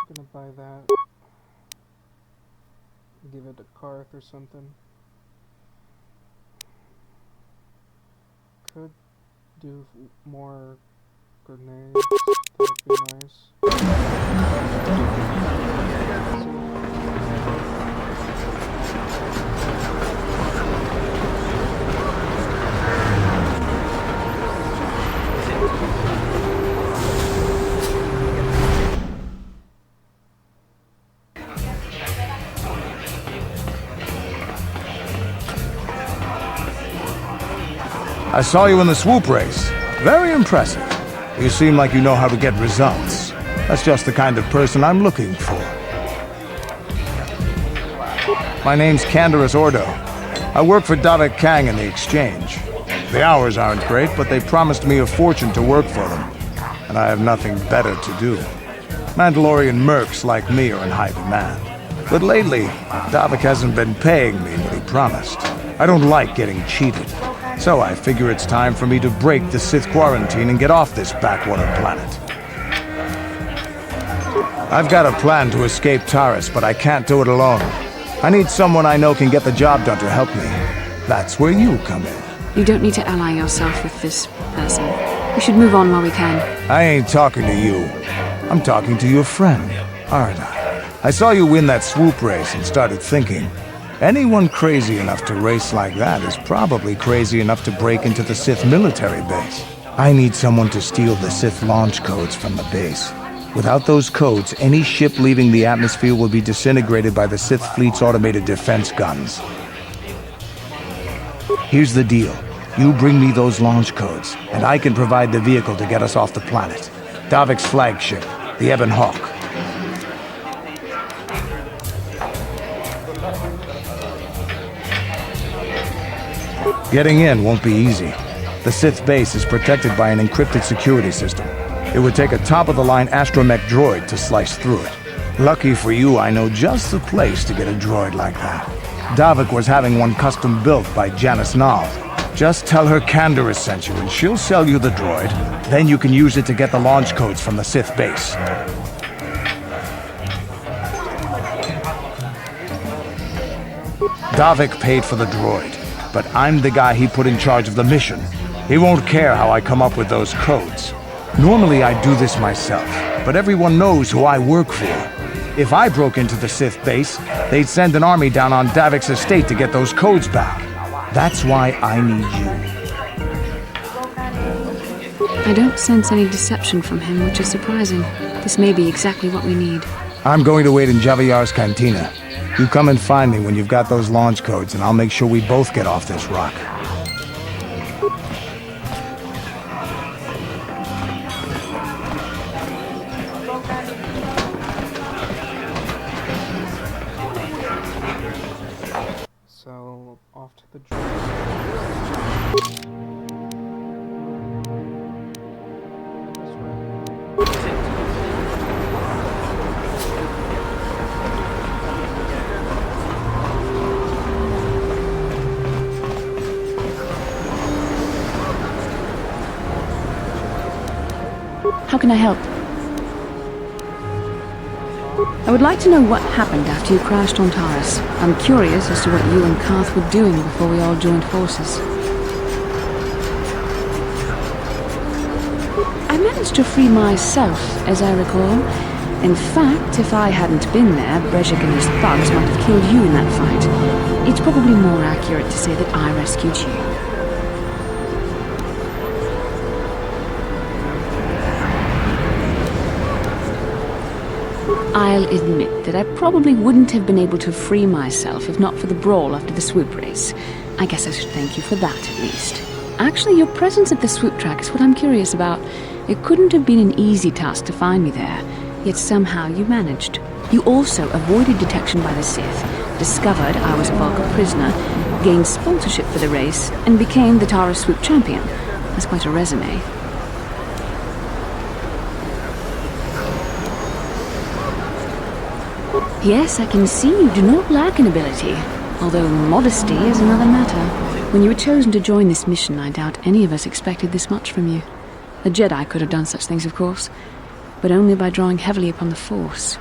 S1: I'm gonna buy that. Give it to Karth or something. Could do more grenades. That would be nice.
S14: I saw you in the swoop race. Very impressive. You seem like you know how to get results. That's just the kind of person I'm looking for. My name's Canderous Ordo. I work for Davik Kang in the Exchange. The hours aren't great, but they promised me a fortune to work for them. And I have nothing better to do. Mandalorian mercs like me are in high demand. But lately, Davik hasn't been paying me what he promised. I don't like getting cheated. So I figure it's time for me to break the Sith quarantine and get off this backwater planet. I've got a plan to escape Taris, but I can't do it alone. I need someone I know can get the job done to help me. That's where you come in.
S2: You don't need to ally yourself with this person. We should move on while we can.
S14: I ain't talking to you. I'm talking to your friend, Arda. I saw you win that swoop race and started thinking, anyone crazy enough to race like that is probably crazy enough to break into the Sith military base. I need someone to steal the Sith launch codes from the base. Without those codes, any ship leaving the atmosphere will be disintegrated by the Sith fleet's automated defense guns. Here's the deal. You bring me those launch codes, and I can provide the vehicle to get us off the planet. Davik's flagship, the Ebon Hawk. Getting in won't be easy. The Sith base is protected by an encrypted security system. It would take a top-of-the-line astromech droid to slice through it. Lucky for you, I know just the place to get a droid like that. Davik was having one custom built by Janice Nall. Just tell her Canderous sent you and she'll sell you the droid. Then you can use it to get the launch codes from the Sith base. Davik paid for the droid, but I'm the guy he put in charge of the mission. He won't care how I come up with those codes. Normally I'd do this myself, but everyone knows who I work for. If I broke into the Sith base, they'd send an army down on Davik's estate to get those codes back. That's why I need you.
S2: I don't sense any deception from him, which is surprising. This may be exactly what we need.
S14: I'm going to wait in Javiar's cantina. You come and find me when you've got those launch codes, and I'll make sure we both get off this rock.
S1: So, off to the
S2: How can I help? I would like to know what happened after you crashed on Taurus. I'm curious as to what you and Carth were doing before we all joined forces. I managed to free myself, as I recall. In fact, if I hadn't been there, Brejik and his thugs might have killed you in that fight. It's probably more accurate to say that I rescued you. I'll admit that I probably wouldn't have been able to free myself if not for the brawl after the swoop race. I guess I should thank you for that, at least. Actually, your presence at the swoop track is what I'm curious about. It couldn't have been an easy task to find me there, yet somehow you managed. You also avoided detection by the Sith, discovered I was a Vulcan prisoner, gained sponsorship for the race, and became the Taurus swoop champion. That's quite a resume. Yes, I can see you do not lack an ability, although modesty is another matter. When you were chosen to join this mission, I doubt any of us expected this much from you. A Jedi could have done such things, of course, but only by drawing heavily upon the Force.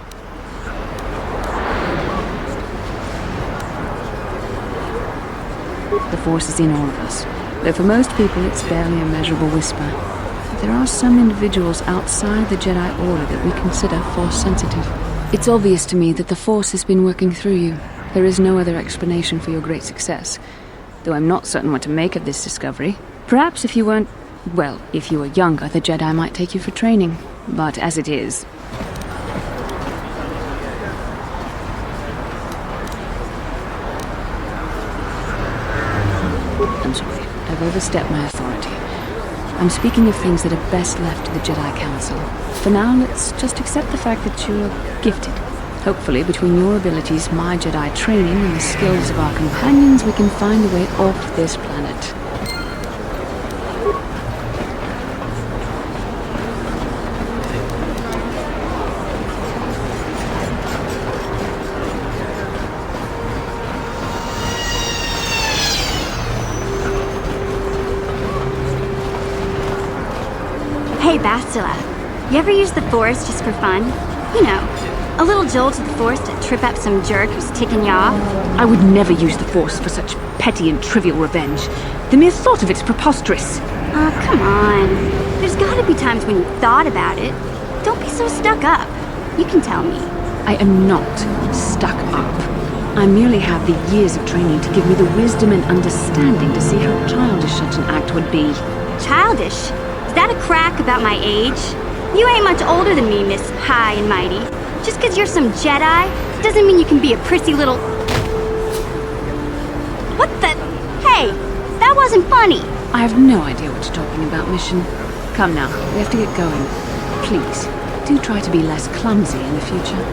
S2: The Force is in all of us, though for most people it's barely a measurable whisper. But there are some individuals outside the Jedi Order that we consider Force-sensitive. It's obvious to me that the Force has been working through you. There is no other explanation for your great success, though I'm not certain what to make of this discovery. Perhaps if you weren't... well, if you were younger, the Jedi might take you for training. But as it is... I'm sorry, I've overstepped my authority. I'm speaking of things that are best left to the Jedi Council. For now, let's just accept the fact that you're gifted. Hopefully, between your abilities, my Jedi training, and the skills of our companions, we can find a way off this planet.
S5: Hey, Bastila, you ever use the Force just for fun? You know, A little jolt of the Force to trip up some jerk who's ticking you off?
S2: I would never use the Force for such petty and trivial revenge. The mere thought of it's preposterous.
S5: Oh, come on. There's gotta be times when you thought about it. Don't be so stuck up. You can tell me.
S2: I am not stuck up. I merely have the years of training to give me the wisdom and understanding to see how childish such an act would be.
S5: Childish? Is that a crack about my age? You ain't much older than me, Miss High and Mighty. Just 'cause you're some Jedi, doesn't mean you can be a prissy little... What the... Hey, that wasn't funny.
S2: I have no idea what you're talking about, Mission. Come now, we have to get going. Please, do try to be less clumsy in the future.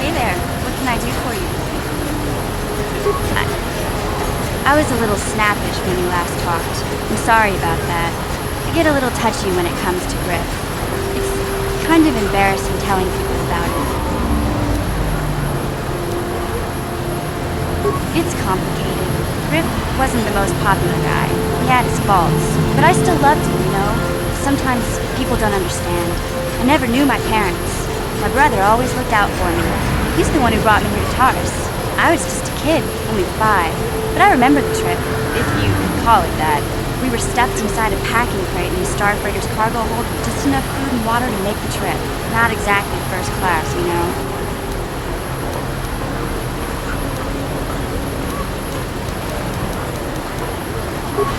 S5: Hey there, what can I do for you? I was a little snappish when we last talked. I'm sorry about that. I get a little touchy when it comes to Griff. It's kind of embarrassing telling people about it. It's complicated. Griff wasn't the most popular guy. He had his faults. But I still loved him, you know? Sometimes people don't understand. I never knew my parents. My brother always looked out for me. He's the one who brought me here to Taurus. I was just a kid, only 5. But I remember the trip, if you could call it that. We were stuffed inside a packing crate in the Starfreighter's cargo hold with just enough food and water to make the trip. Not exactly first class, you know.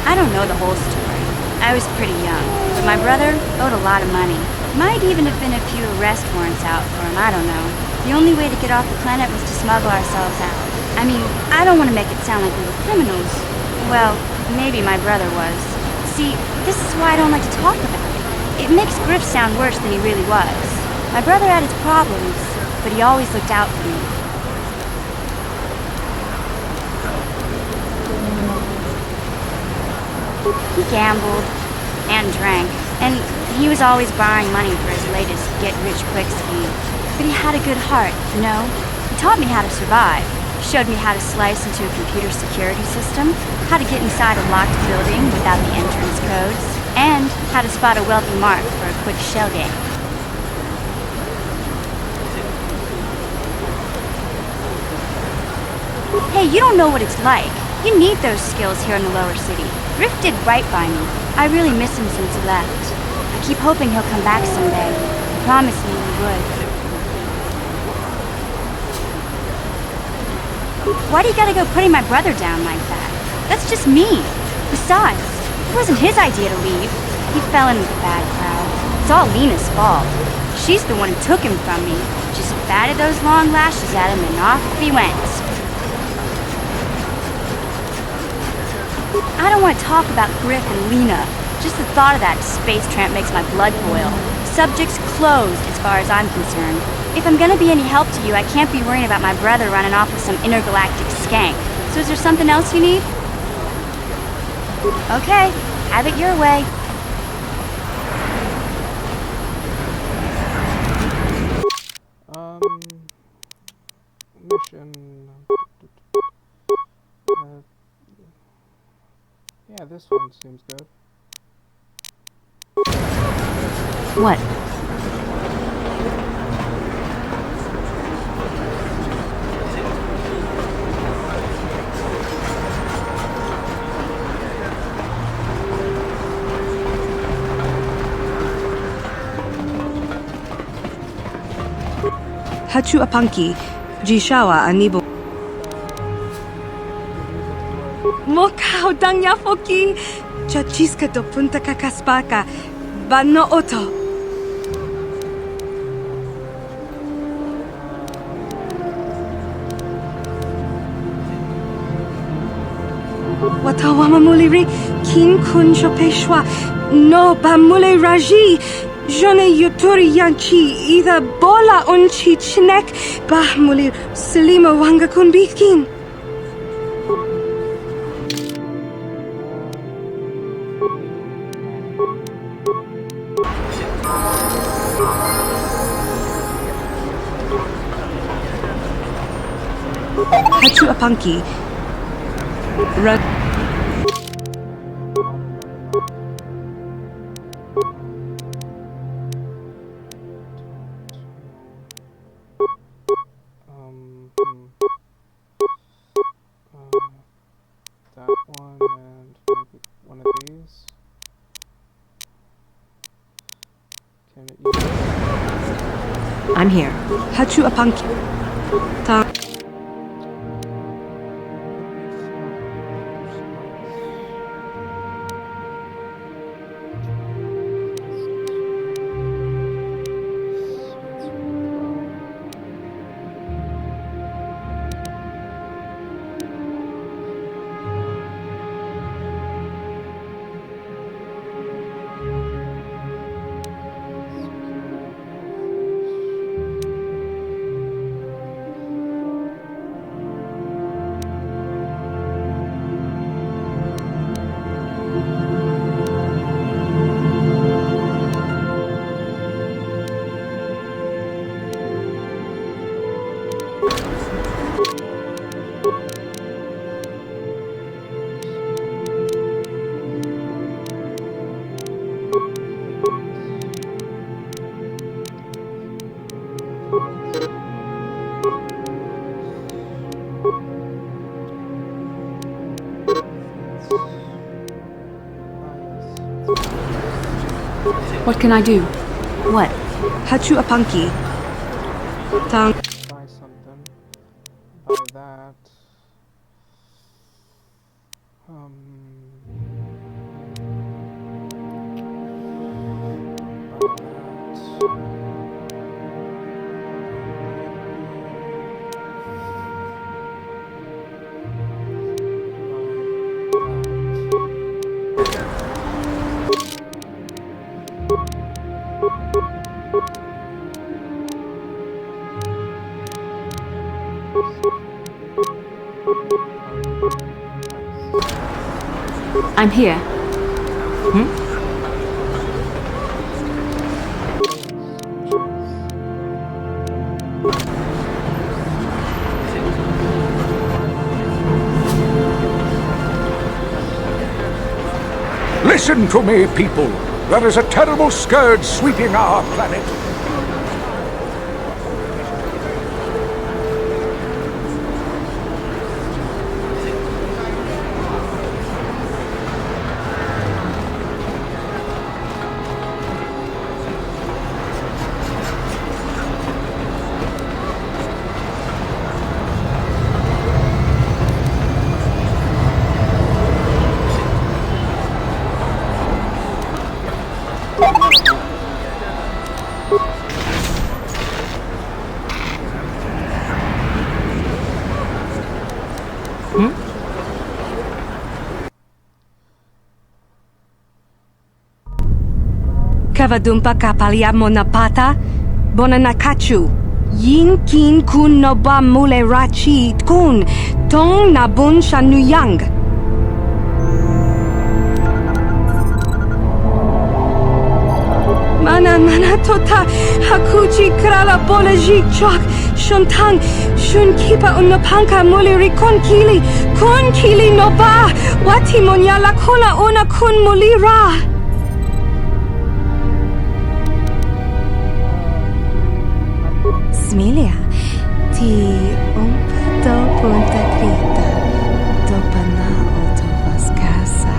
S5: I don't know the whole story. I was pretty young, but my brother owed a lot of money. Might even have been a few arrest warrants out for him, I don't know. The only way to get off the planet was to smuggle ourselves out. I mean, I don't want to make it sound like we were criminals. Well, maybe my brother was. See, this is why I don't like to talk about it. It makes Griff sound worse than he really was. My brother had his problems, but he always looked out for me. He gambled and drank, and he was always borrowing money for his latest get-rich-quick scheme. But he had a good heart, you know? He taught me how to survive. Showed me how to slice into a computer security system, how to get inside a locked building without the entrance codes, and how to spot a wealthy mark for a quick shell game. Hey, you don't know what it's like. You need those skills here in the lower city. Griff did right by me. I really miss him since he left. I keep hoping he'll come back someday. He promised me he would. Why do you gotta go putting my brother down like that? That's just mean. Besides, it wasn't his idea to leave. He fell in with a bad crowd. It's all Lena's fault. She's the one who took him from me. Just batted those long lashes at him and off he went. I don't want to talk about Griff and Lena. Just the thought of that space tramp makes my blood boil. Subject's closed as far as I'm concerned. If I'm gonna be any help to you, I can't be worrying about my brother running off with some intergalactic skank. So is there something else you need? Okay, have it your way.
S1: Mission... yeah, this one seems good.
S2: What?
S6: Hachu apanki, jishawa anibo. Mokao danyafoki, chachiska to punta kakaspaka, bano oto. Watawama muliri, kin kun shopeshwa, no bamule raji. Jone yuturi yanchi ida bola unchi chinek bah mulir selima wanga kun bitkin. Hachu apanki. Rad.
S1: That one and maybe one of these. Can it use?
S6: I'm here. Hachu apanki. Ta.
S2: What can I do?
S5: What?
S6: Hachu apanki. Tang.
S1: Buy something. Buy that.
S2: I'm here.
S15: Listen to me, people. There is a terrible scourge sweeping our planet.
S6: Kavadumpa kapalia monapata, bonanakachu. Yin kin kun noba mule rachi kun, tong nabun shanuyang. Mana tota, hakuchi krala bolaji chok, shuntang, shun kipa unopanka mule rikon kili noba, wati monyala kona ona kun mulira. Smilia, ti umpa do punta krita, do pana oto vas casa.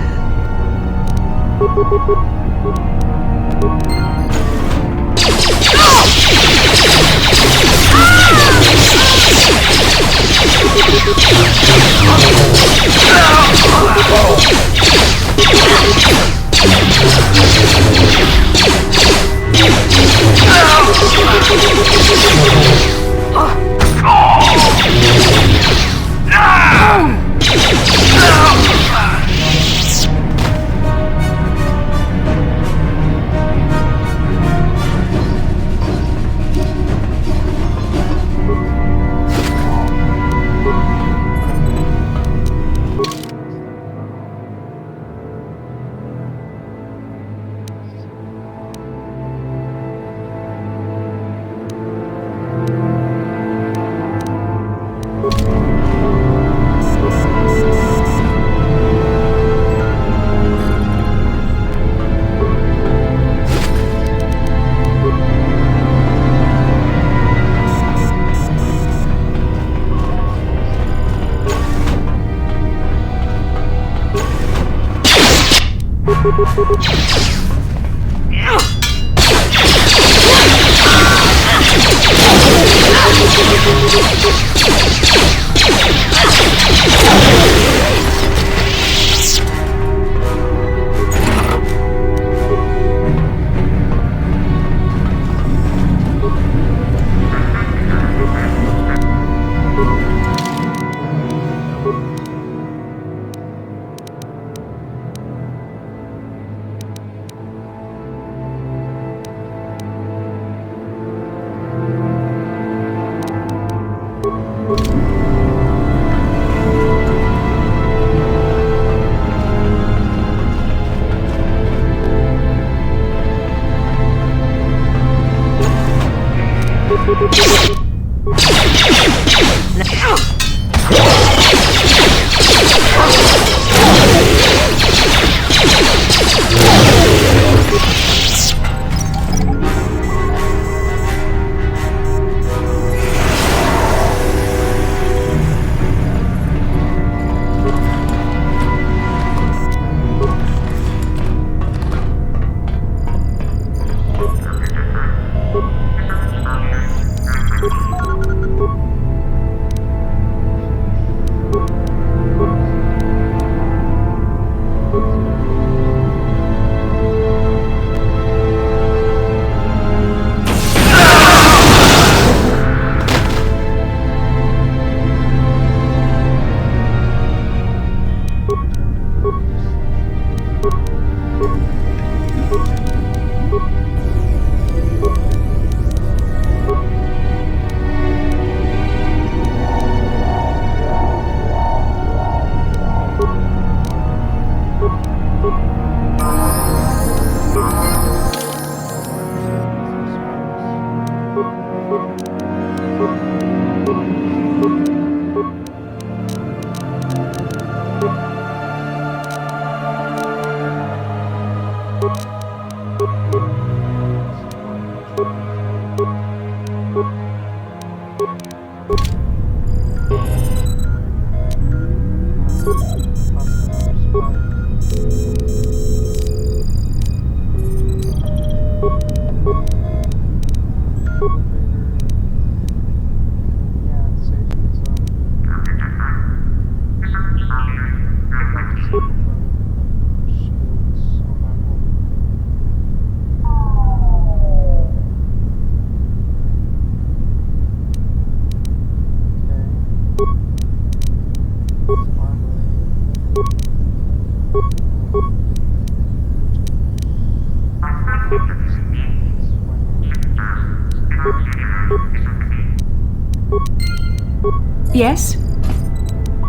S2: Yes?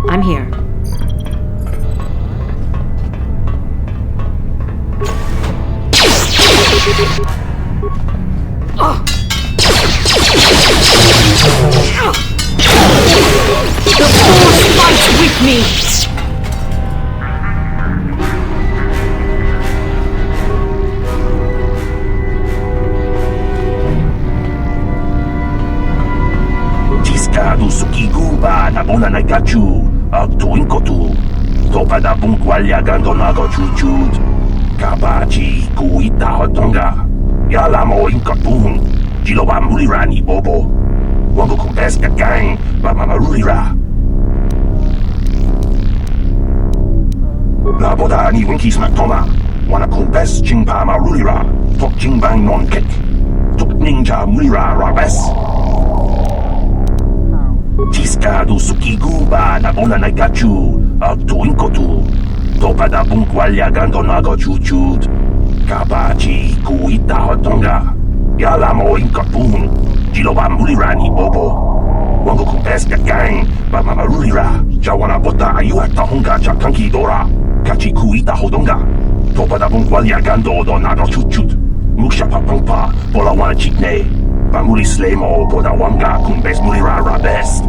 S2: I'm here.
S3: The Force fights with me!
S10: Tiskadu sukiguba na bona na gachu, tuin kotu. Topa da bunkwalya gandonago chuchut. Kabachi kuita hotonga. Yalamo inkapun. Jiloba mulirani bobo. Wango kumpeska gang, ba mamarulira. La boda ni winkies matoma. Wana kumpes chingpa marulira. Tok chingbang non kek. Tok ninja mulira rabes. Tiskadu sukiguba na bona na gachu, tuin kotu. Topa da bunkwalya gandonago chuchut. Kabachi kuita hotonga. Yalamo inkapun. Jiloba mulirani bobo. Wango kumpeska gang, ba mamarulira. Jawana bota ayuata honga chakanki dora. Kachi kuita hodonga. Topa da bunkwalya gando donago chuchut. Musha papangpa, bola wana chikne. Ba muli slemo, boda wanga kumpes mulira rabes.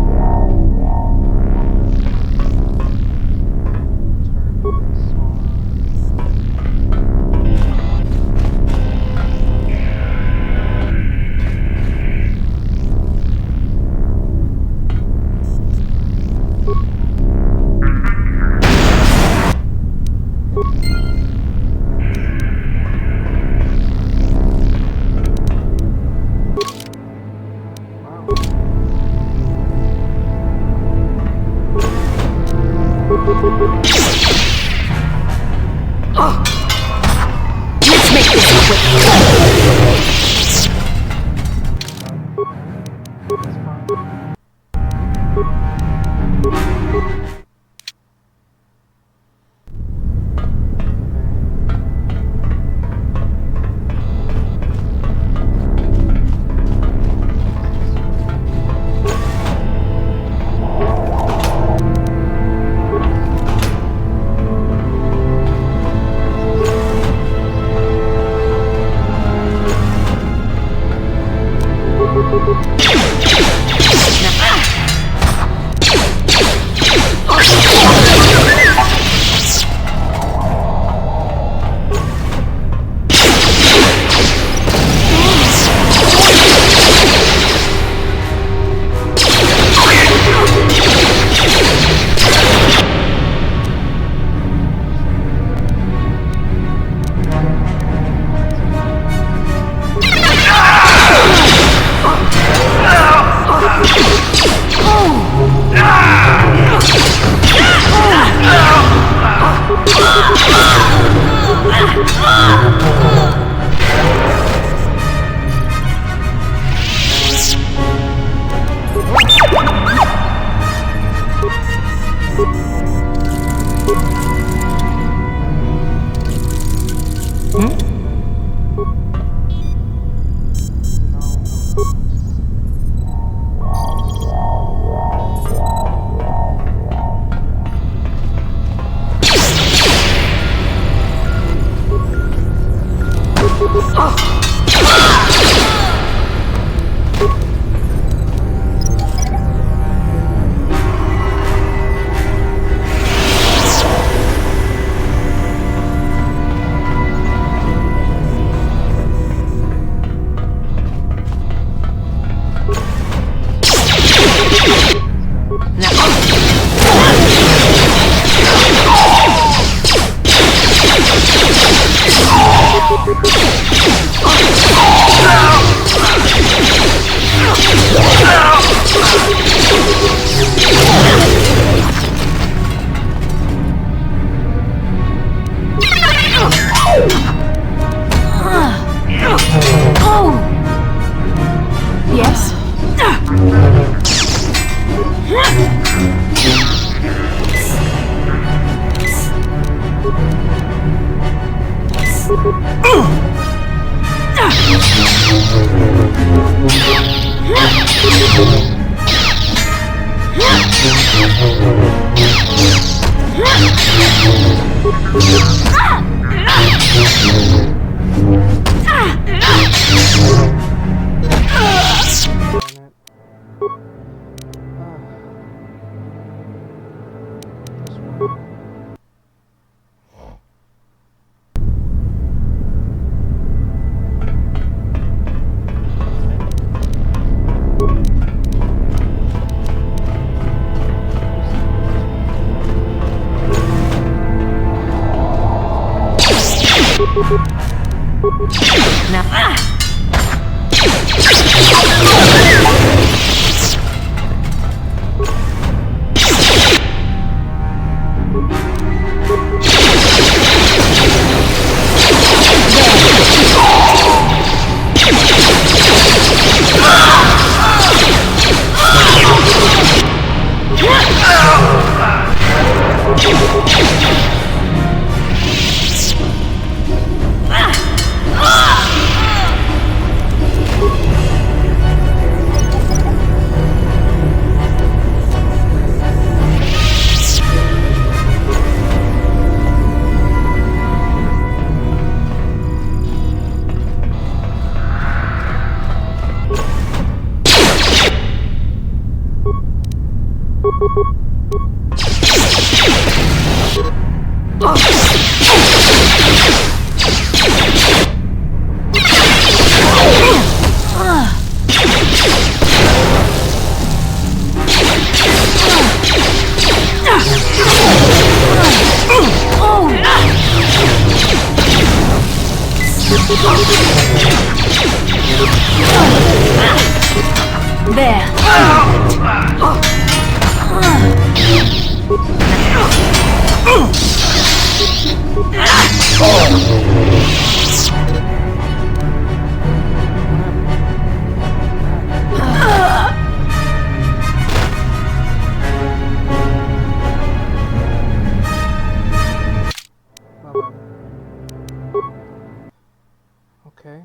S1: Okay.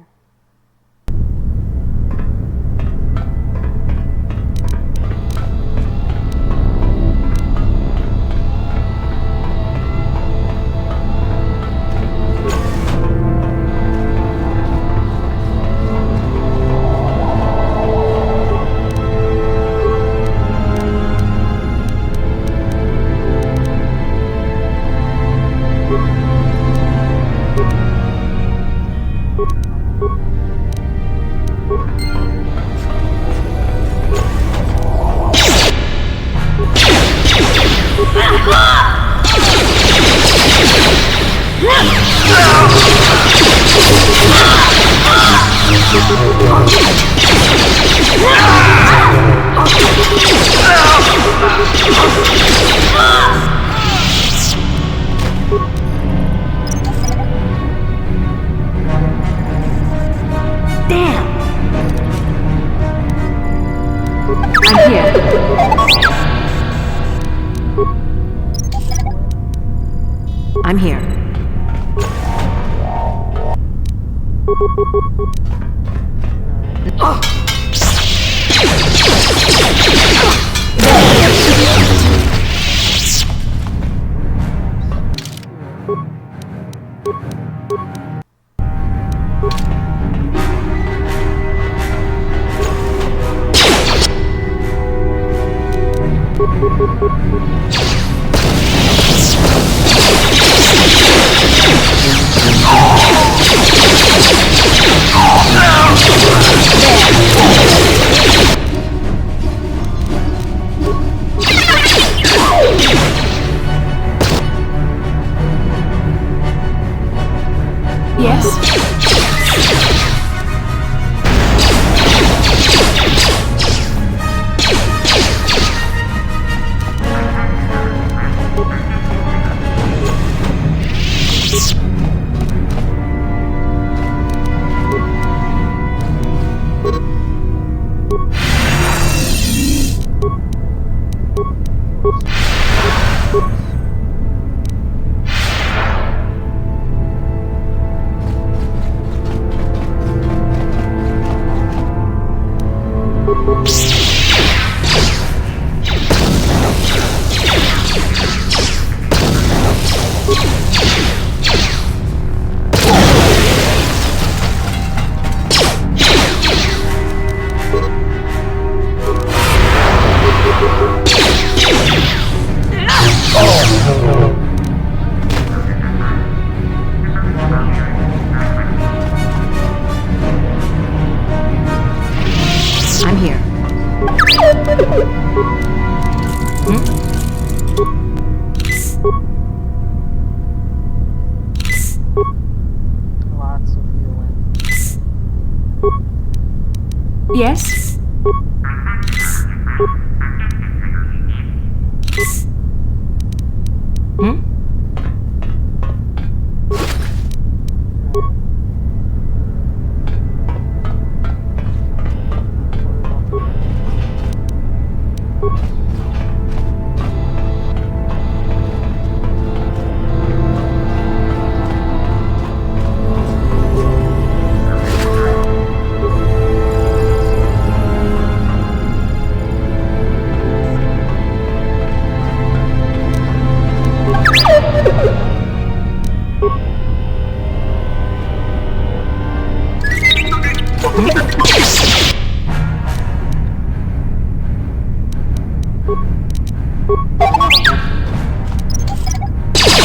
S2: I'm here. I'm here.
S1: Lots of healing.
S2: Yes?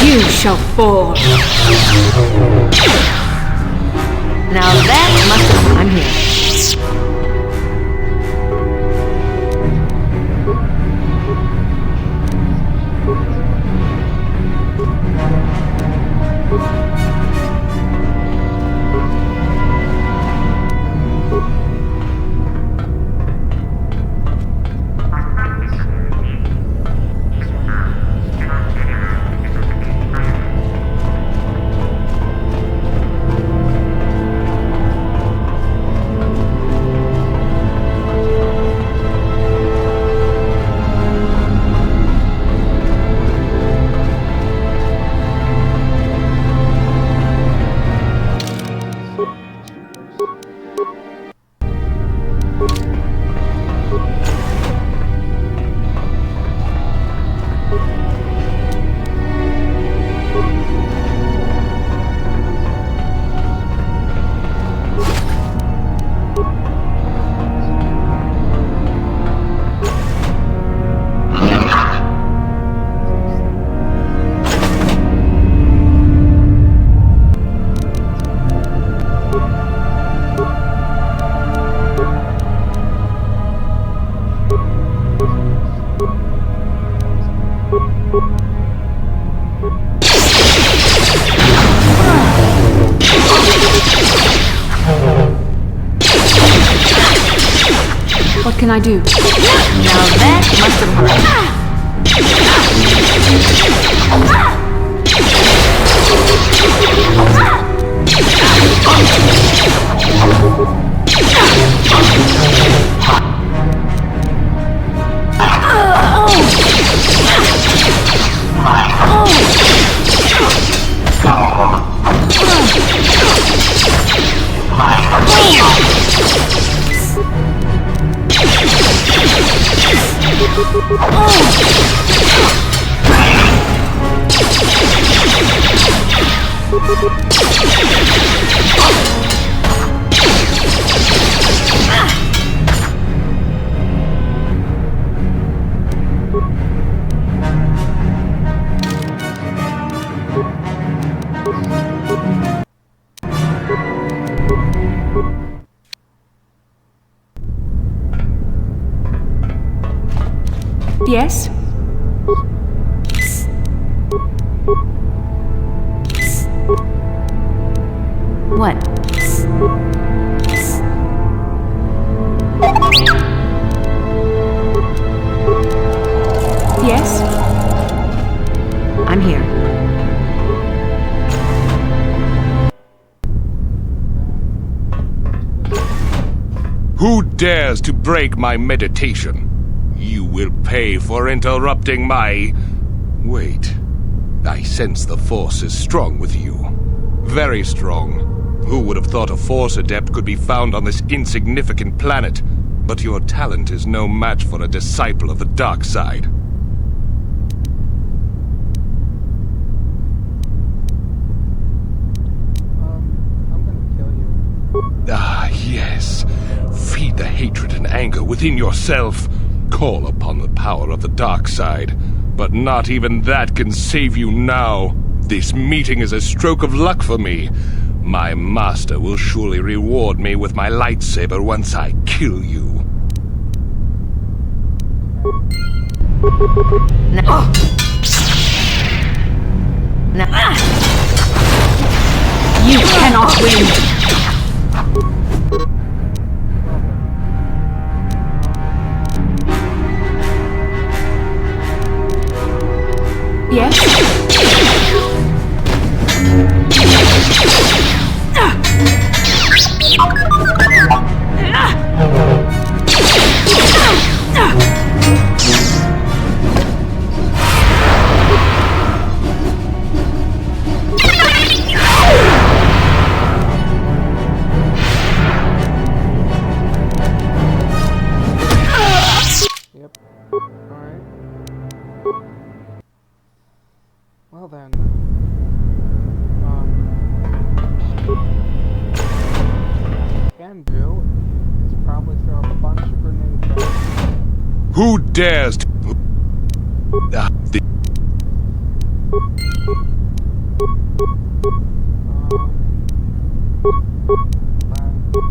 S2: You shall fall. Now that must have... I'm here. can I do?
S13: Now that must have hurt.
S2: Yes? What? Yes? I'm here.
S16: Who dares to break my meditation? You will pay for interrupting my... Wait. I sense the Force is strong with you. Very strong. Who would have thought a Force Adept could be found on this insignificant planet? But your talent is no match for a disciple of the dark side.
S1: I'm gonna kill you.
S16: Ah, yes. Feed the hatred and anger within yourself. Call upon the power of the dark side. But not even that can save you now. This meeting is a stroke of luck for me. My master will surely reward me with my lightsaber once I kill you.
S13: No. No.
S2: You cannot win! Yes?
S1: Yep. Alright. Well then. Can do is probably throw up a bunch of grenades.
S16: Who dares to...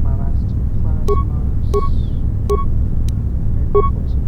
S1: My last two plasmas. Maybe poison.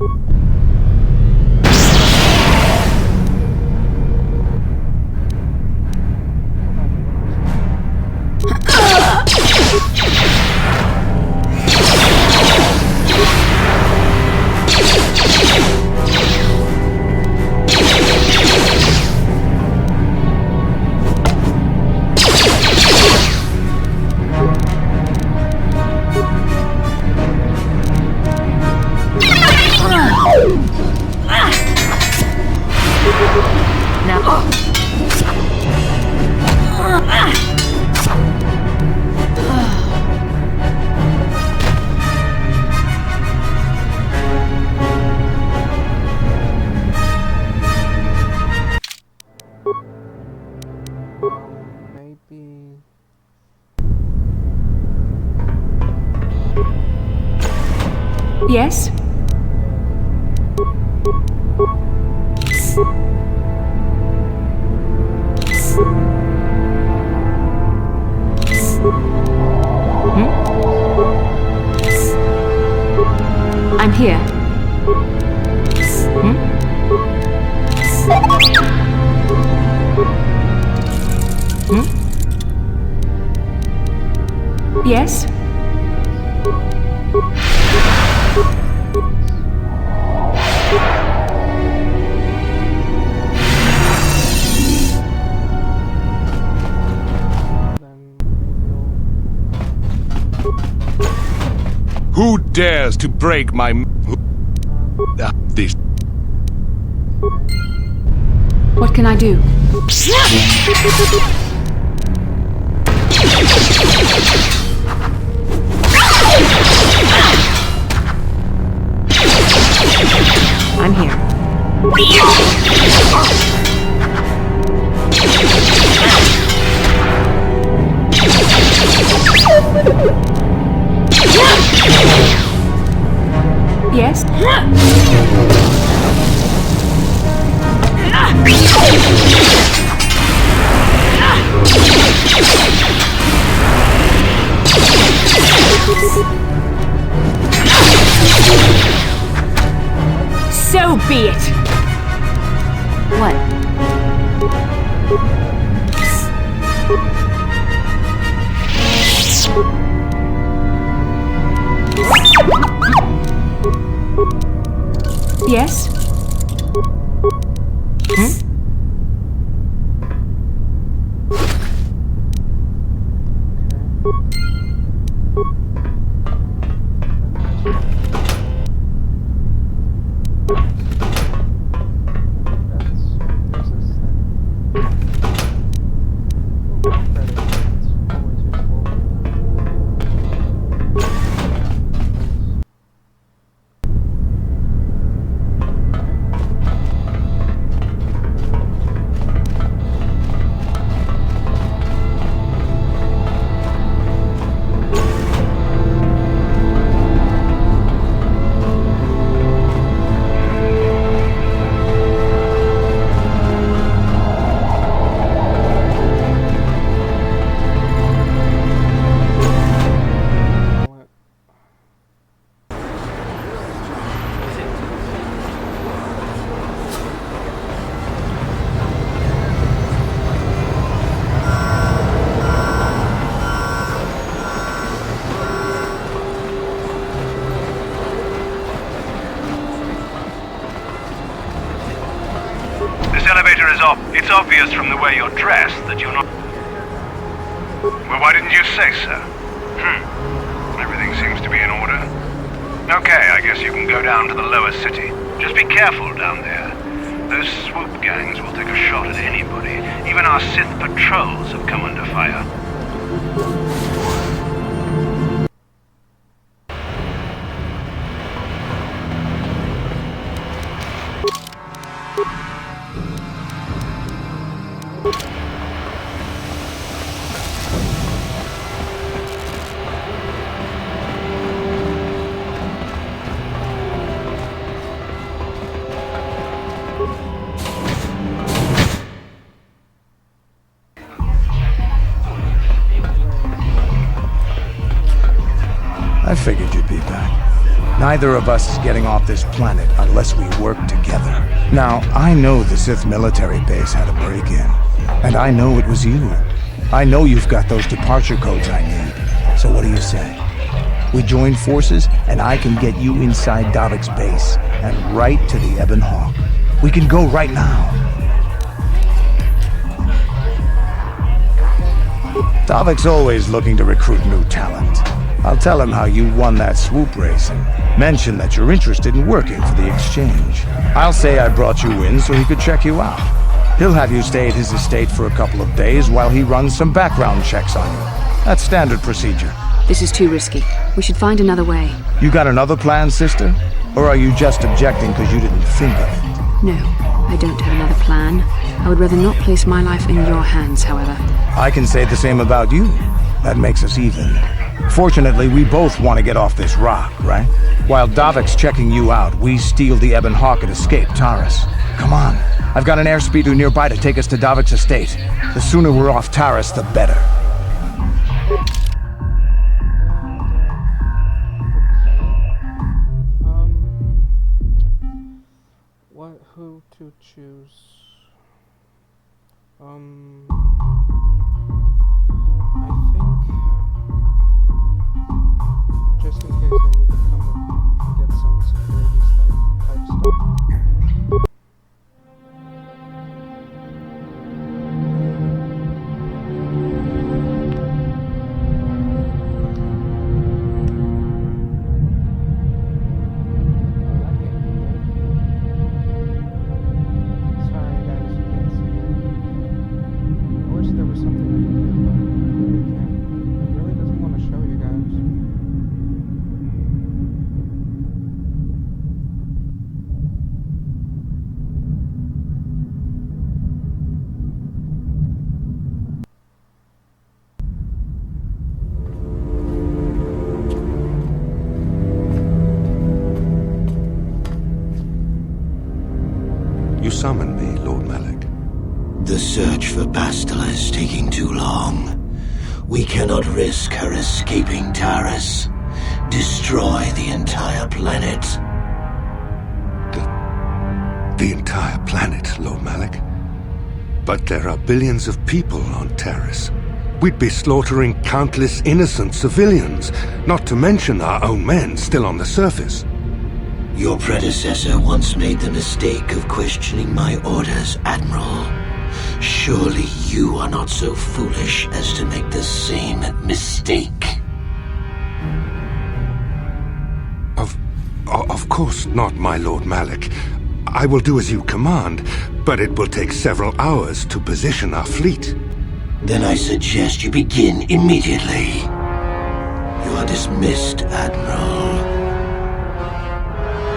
S1: Maybe...
S2: Yes? I'm here. Yes?
S16: Who dares to break my... This...
S2: What can I do?
S6: I'm here.
S2: Yes?
S3: So be it!
S5: What?
S2: Yes?
S17: Elevator is off. It's obvious from the way you're dressed that you're not... Well, why didn't you say so? Everything seems to be in order. Okay, I guess you can go down to the lower city. Just be careful down there. Those swoop gangs will take a shot at anybody. Even our Sith patrols have come under fire.
S14: I figured you'd be back. Neither of us is getting off this planet unless we work together. Now, I know the Sith military base had a break-in, and I know it was you. I know you've got those departure codes I need. So what do you say? We join forces, and I can get you inside Davik's base, and right to the Ebon Hawk. We can go right now. Davik's always looking to recruit new talent. I'll tell him how you won that swoop race and mention that you're interested in working for the exchange. I'll say I brought you in so he could check you out. He'll have you stay at his estate for a couple of days while he runs some background checks on you. That's standard procedure.
S2: This is too risky. We should find another way.
S14: You got another plan, sister? Or are you just objecting because you didn't think of it?
S2: No, I don't have another plan. I would rather not place my life in your hands, however.
S14: I can say the same about you. That makes us even. Fortunately, we both want to get off this rock, right? While Davik's checking you out, we steal the Ebon Hawk and escape Taris. Come on. I've got an airspeeder nearby to take us to Davik's estate. The sooner we're off Taris, the better.
S1: Who to choose? Just in case I need to come and get some security type stuff.
S16: summon me, Lord Malik?
S4: The search for Bastila is taking too long. We cannot risk her escaping Taris. Destroy the entire planet.
S16: The entire planet, Lord Malik? But there are billions of people on Taris. We'd be slaughtering countless innocent civilians, not to mention our own men still on the surface.
S4: Your predecessor once made the mistake of questioning my orders, Admiral. Surely you are not so foolish as to make the same mistake.
S16: Of course not, my Lord Malik. I will do as you command, but it will take several hours to position our fleet.
S4: Then I suggest you begin immediately. You are dismissed, Admiral.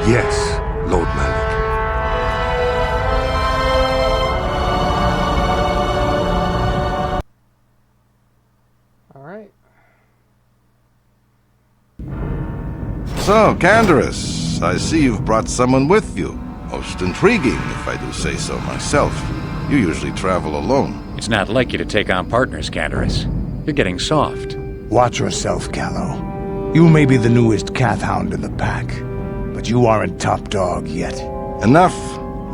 S16: Yes, Lord Malik.
S1: Alright.
S18: So, Canderous, I see you've brought someone with you. Most intriguing, if I do say so myself. You usually travel alone.
S19: It's not like you to take on partners, Canderous. You're getting soft.
S14: Watch yourself, Callow. You may be the newest Cath Hound in the pack, but you aren't top dog yet.
S18: Enough!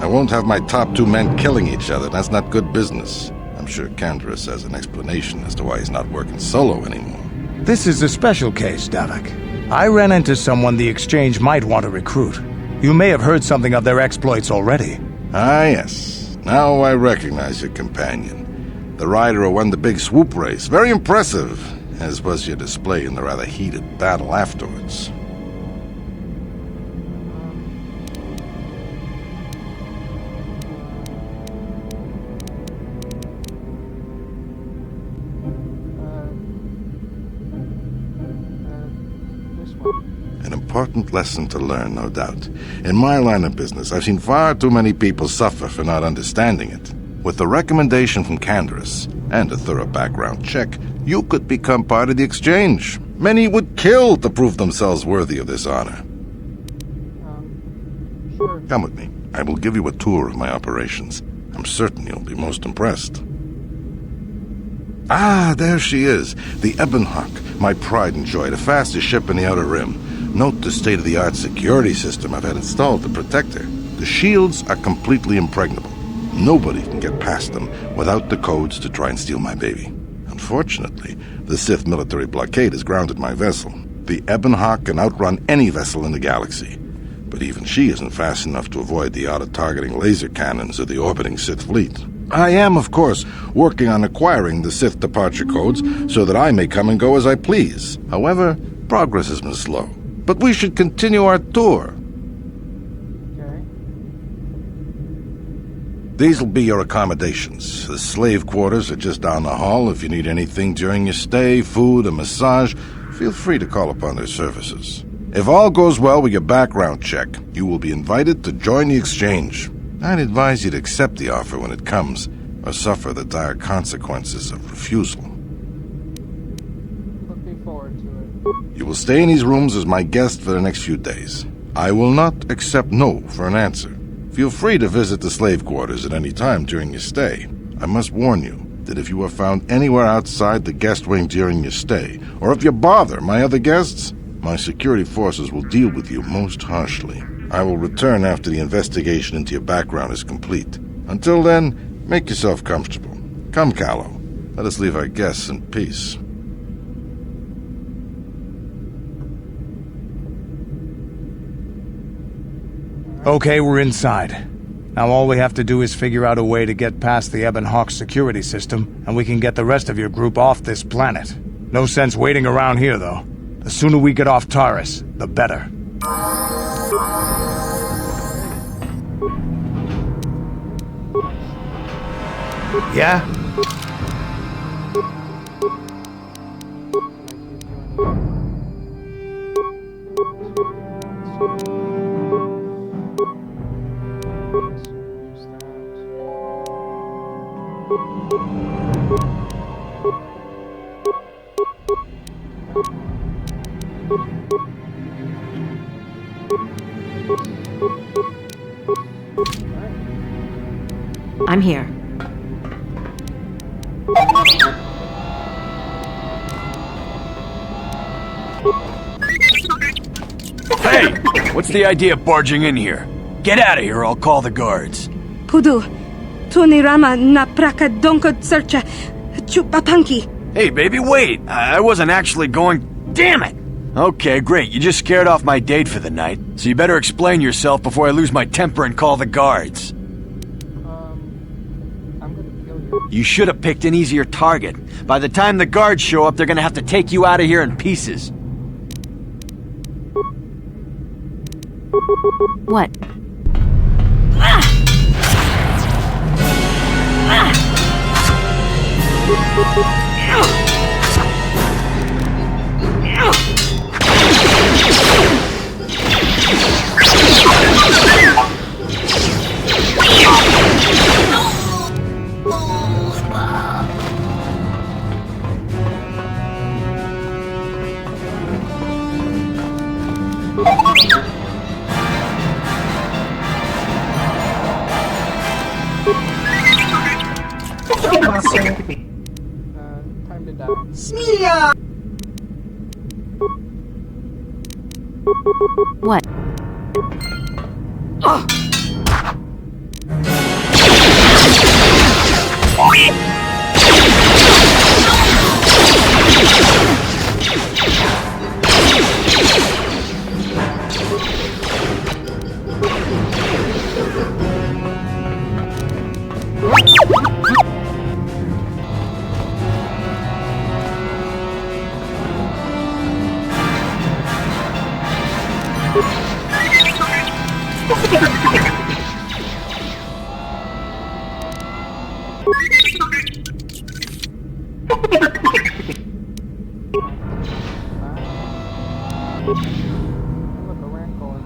S18: I won't have my top two men killing each other. That's not good business. I'm sure Canderous has an explanation as to why he's not working solo anymore.
S14: This is a special case, Davik. I ran into someone the Exchange might want to recruit. You may have heard something of their exploits already.
S18: Ah, yes. Now I recognize your companion. The rider who won the big swoop race. Very impressive, as was your display in the rather heated battle afterwards. An important lesson to learn, no doubt. In my line of business, I've seen far too many people suffer for not understanding it. With the recommendation from Canderous and a thorough background check, you could become part of the Exchange. Many would kill to prove themselves worthy of this honor.
S1: Sure.
S18: Come with me. I will give you a tour of my operations. I'm certain you'll be most impressed. Ah, there she is. The Ebonhawk, my pride and joy, the fastest ship in the Outer Rim. Note the state-of-the-art security system I've had installed to protect her. The shields are completely impregnable. Nobody can get past them without the codes to try and steal my baby. Unfortunately, the Sith military blockade has grounded my vessel. The Ebonhawk can outrun any vessel in the galaxy. But even she isn't fast enough to avoid the auto-targeting laser cannons of the orbiting Sith fleet. I am, of course, working on acquiring the Sith departure codes so that I may come and go as I please. However, progress has been slow. But we should continue our tour.
S1: Okay.
S18: These will be your accommodations. The slave quarters are just down the hall. If you need anything during your stay, food, a massage, feel free to call upon their services. If all goes well with your background check, you will be invited to join the Exchange. I'd advise you to accept the offer when it comes, or suffer the dire consequences of refusal.
S1: Looking forward to it.
S18: You will stay in these rooms as my guest for the next few days. I will not accept no for an answer. Feel free to visit the slave quarters at any time during your stay. I must warn you that if you are found anywhere outside the guest wing during your stay, or if you bother my other guests, my security forces will deal with you most harshly. I will return after the investigation into your background is complete. Until then, make yourself comfortable. Come, Callow. Let us leave our guests in peace.
S14: Okay, we're inside. Now all we have to do is figure out a way to get past the Ebonhawk security system, and we can get the rest of your group off this planet. No sense waiting around here, though. The sooner we get off Taris, the better. Yeah?
S6: I'm here.
S20: Hey! What's the idea of barging in here? Get out of here or I'll call the guards.
S6: Pudu, tunirama na praka donko searcha chupapanki.
S20: Hey, baby, wait! I wasn't actually going... Damn it! Okay, great. You just scared off my date for the night. So you better explain yourself before I lose my temper and call the guards.
S1: I'm gonna kill you.
S20: You should have picked an easier target. By the time the guards show up, they're gonna have to take you out of here in pieces.
S2: What?
S1: Time to die.
S6: Smilia!
S2: What?
S1: Look, a rancor.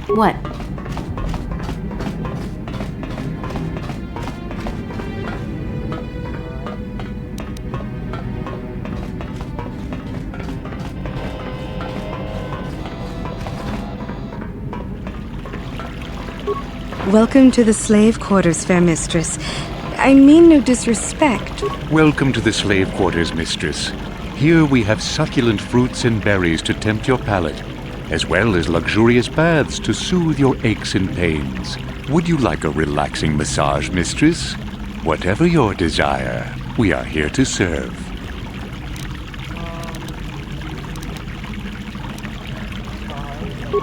S2: What?
S6: Welcome to the slave quarters, fair mistress. I mean no disrespect.
S21: Welcome to the slave quarters, mistress. Here we have succulent fruits and berries to tempt your palate, as well as luxurious baths to soothe your aches and pains. Would you like a relaxing massage, mistress? Whatever your desire, we are here to serve.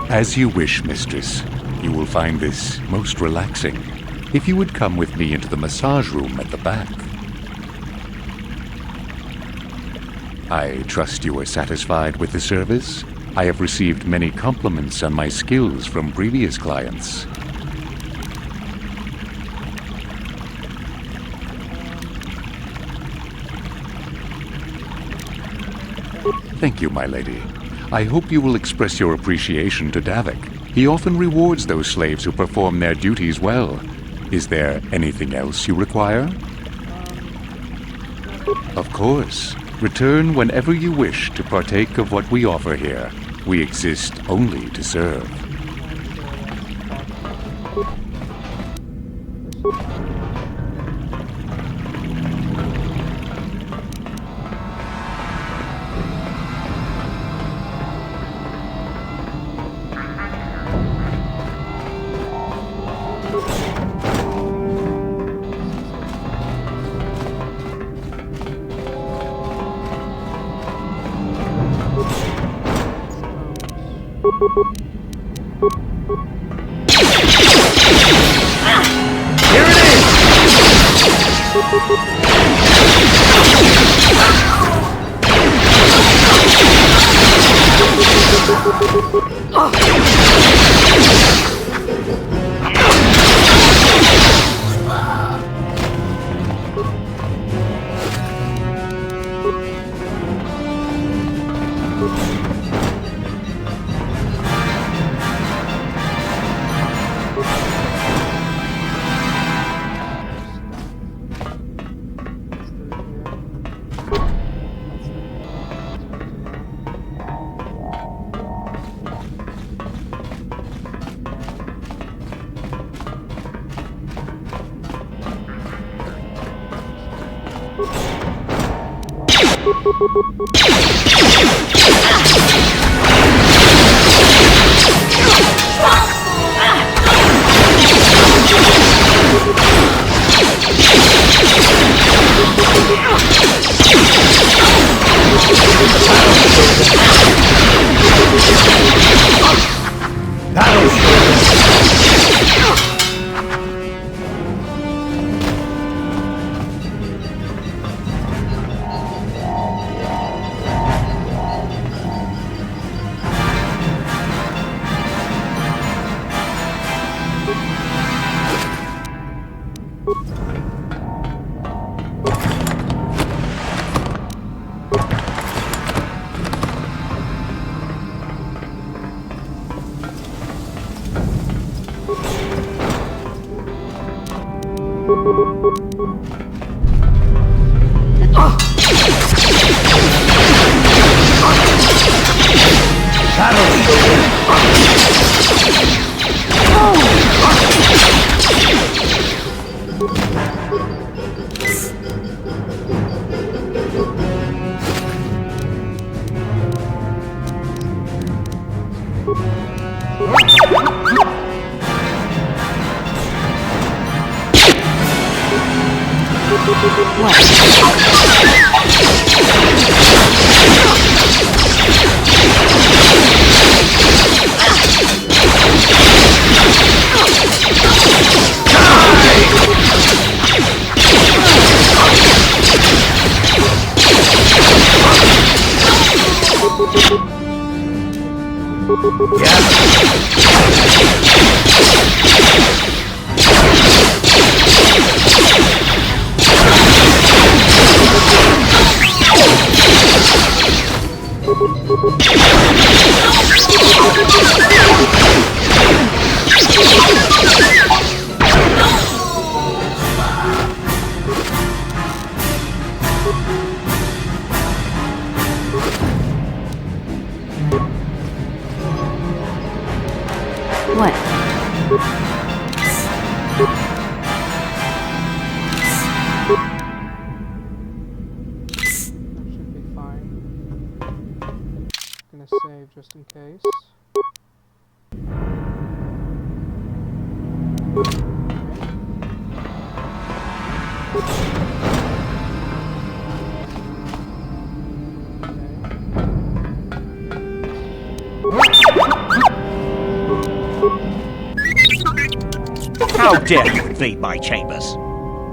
S21: As you wish, mistress. You will find this most relaxing. If you would come with me into the massage room at the back. I trust you are satisfied with the service. I have received many compliments on my skills from previous clients. Thank you, my lady. I hope you will express your appreciation to Davik. He often rewards those slaves who perform their duties well. Is there anything else you require? Of course. Return whenever you wish to partake of what we offer here. We exist only to serve.
S1: Save just in case.
S8: How dare you invade my chambers?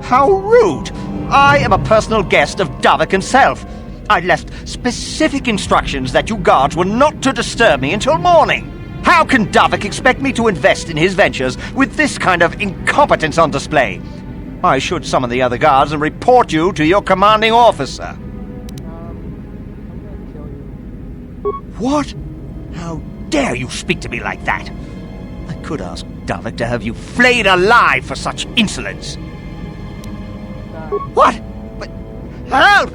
S8: How rude! I am a personal guest of Davik himself. I left specific instructions that you guards were not to disturb me until morning. How can Davik expect me to invest in his ventures with this kind of incompetence on display? I should summon the other guards and report you to your commanding officer. What? How dare you speak to me like that? I could ask Davik to have you flayed alive for such insolence. What? But help!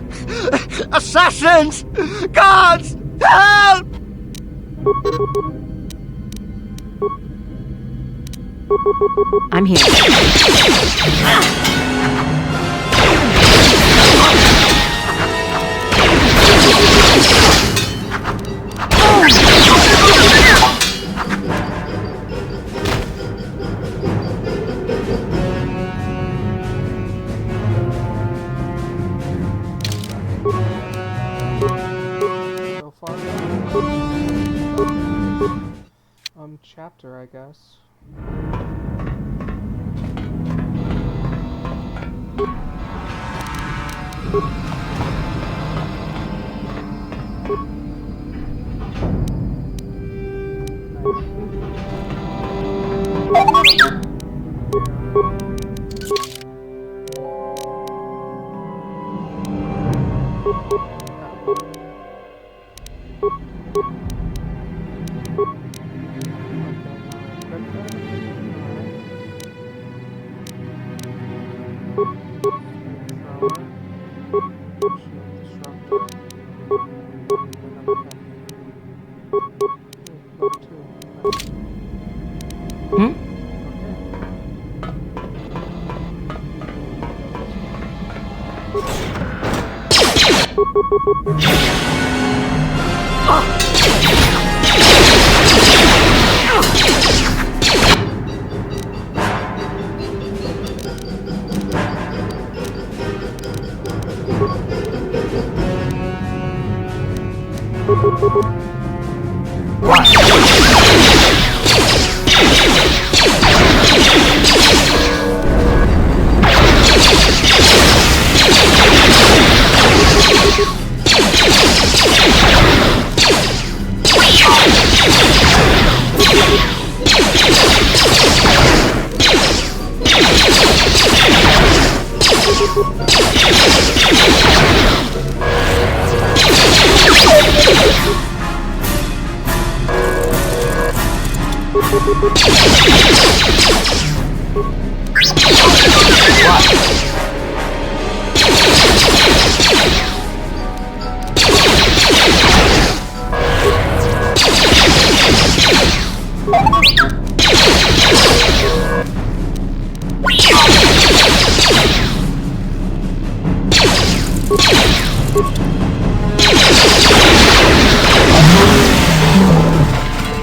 S8: Assassins! Guards! Help!
S2: I'm here.
S1: So far, chapter, I guess.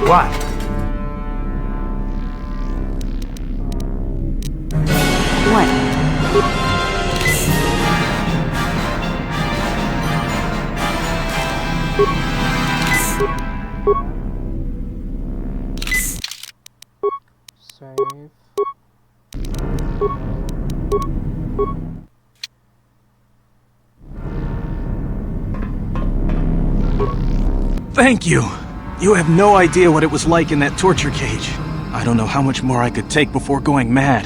S11: What?
S1: Save.
S7: Thank you. You have no idea what it was like in that torture cage. I don't know how much more I could take before going mad.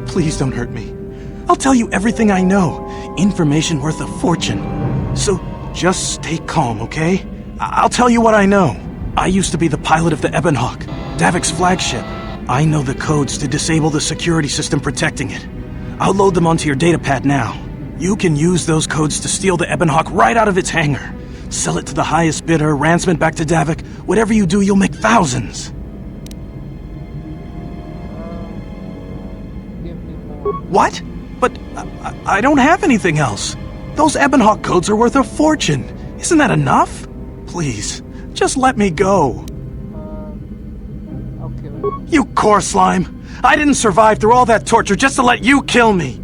S7: Please don't hurt me. I'll tell you everything I know. Information worth a fortune. So just stay calm, okay? I'll tell you what I know. I used to be the pilot of the Ebonhawk, Davik's flagship. I know the codes to disable the security system protecting it. I'll load them onto your datapad now. You can use those codes to steal the Ebonhawk right out of its hangar. Sell it to the highest bidder, ransom it back to Davik. Whatever you do, you'll make thousands. What? But I don't have anything else. Those Ebonhawk codes are worth a fortune. Isn't that enough? Please, just let me go. You core slime! I didn't survive through all that torture just to let you kill me!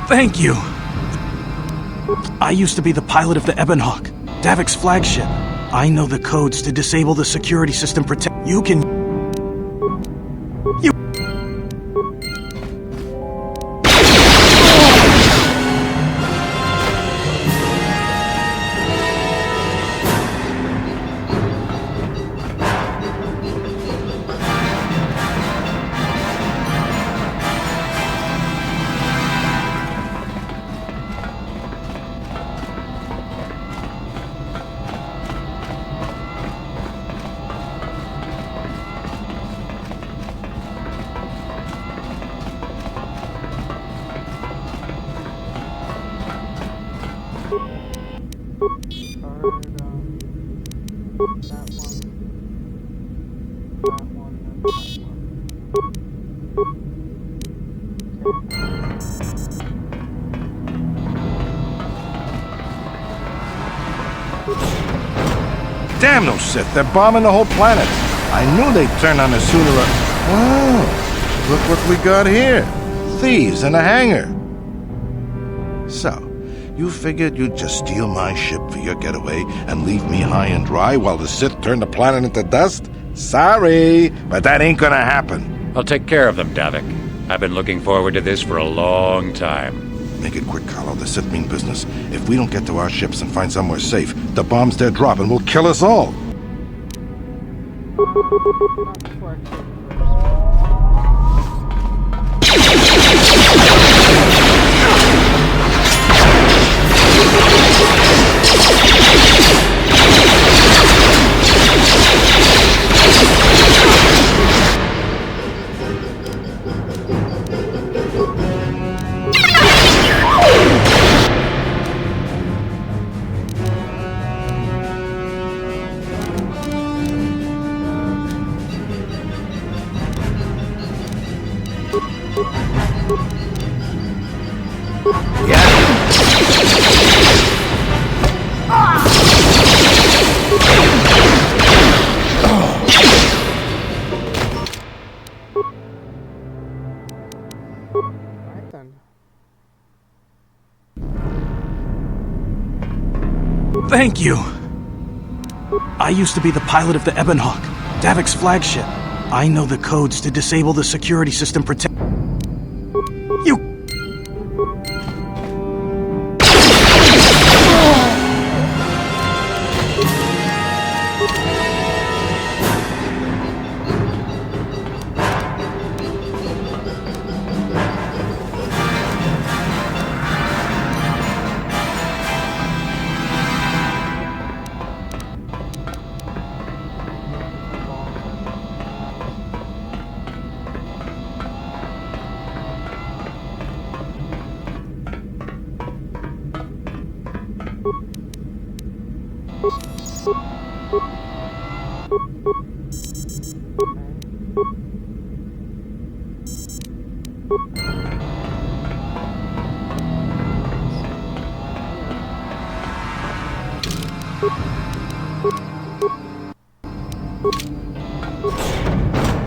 S7: Thank you. I used to be the pilot of the Ebonhawk, Davik's flagship. I know the codes to disable the security system protect. You can...
S18: Damn those Sith, they're bombing the whole planet. I knew they'd turn on us sooner or... Wow, look what we got here. Thieves in a hangar. So, you figured you'd just steal my ship for your getaway and leave me high and dry while the Sith turn the planet into dust? Sorry, but that ain't gonna happen.
S19: I'll take care of them, Davik. I've been looking forward to this for a long time.
S18: Make it quick, Carlo. The Sith mean business. If we don't get to our ships and find somewhere safe, the bombs they're dropping will kill us all.
S7: Thank you! I used to be the pilot of the Ebonhawk, Davik's flagship. I know the codes to disable the security system protect... You...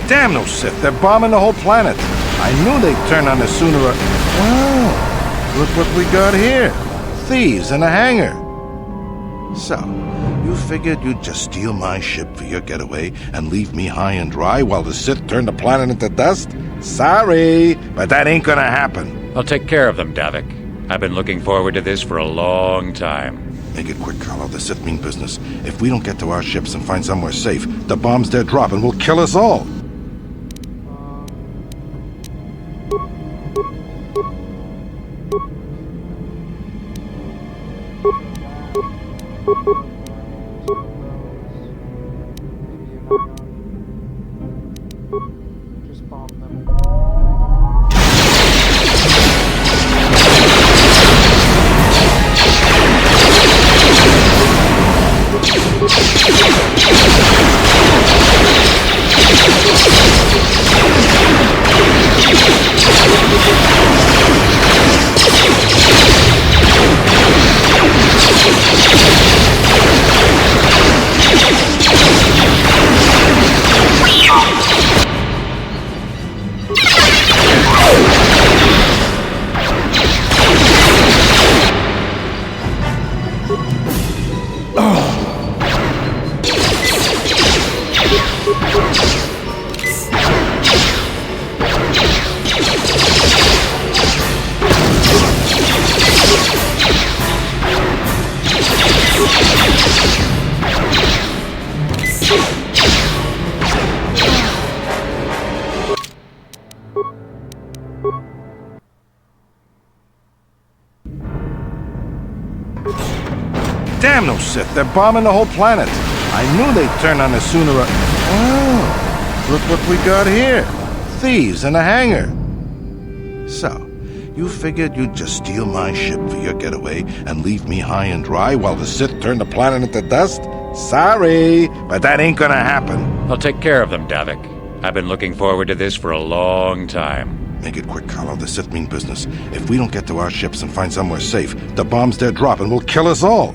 S18: Damn those Sith, they're bombing the whole planet. I knew they'd turn on us sooner or... Wow, look what we got here. Thieves in a hangar. So, you figured you'd just steal my ship for your getaway and leave me high and dry while the Sith turn the planet into dust? Sorry, but that ain't gonna happen.
S19: I'll take care of them, Davik. I've been looking forward to this for a long time.
S18: Make it quick, Carlo. The Sith mean business. If we don't get to our ships and find somewhere safe, the bombs they're dropping will kill us all. Damn those Sith, they're bombing the whole planet. I knew they'd turn on us sooner or... Wow, look what we got here. Thieves in a hangar. So, you figured you'd just steal my ship for your getaway and leave me high and dry while the Sith turn the planet into dust? Sorry, but that ain't gonna happen.
S19: I'll take care of them, Davik. I've been looking forward to this for a long time.
S18: Make it quick, Carlo. The Sith mean business. If we don't get to our ships and find somewhere safe, the bombs they're dropping will kill us all.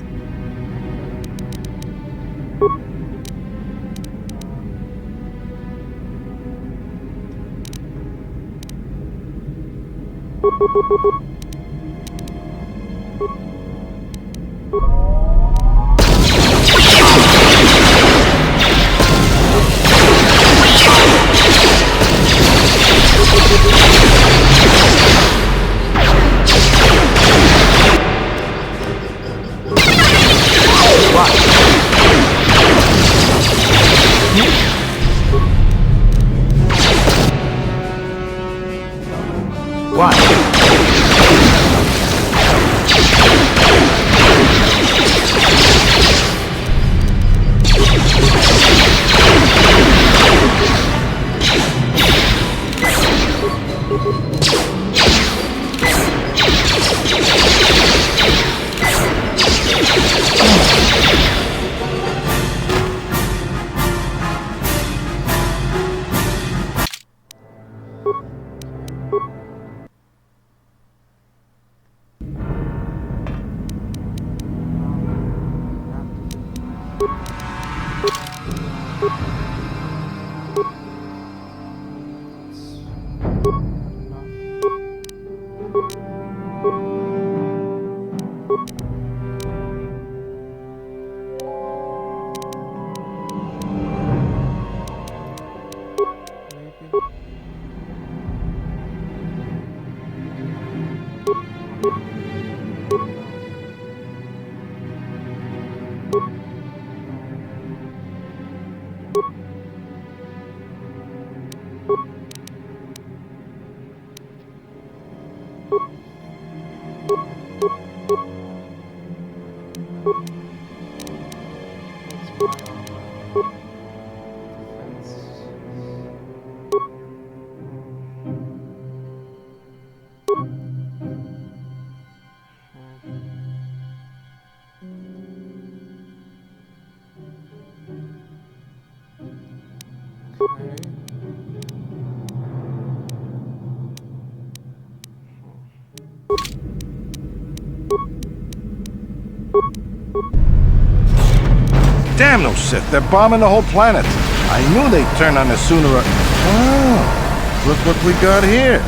S18: Damn those Sith, they're bombing the whole planet. I knew they'd turn on us sooner or... Oh, look what we got here.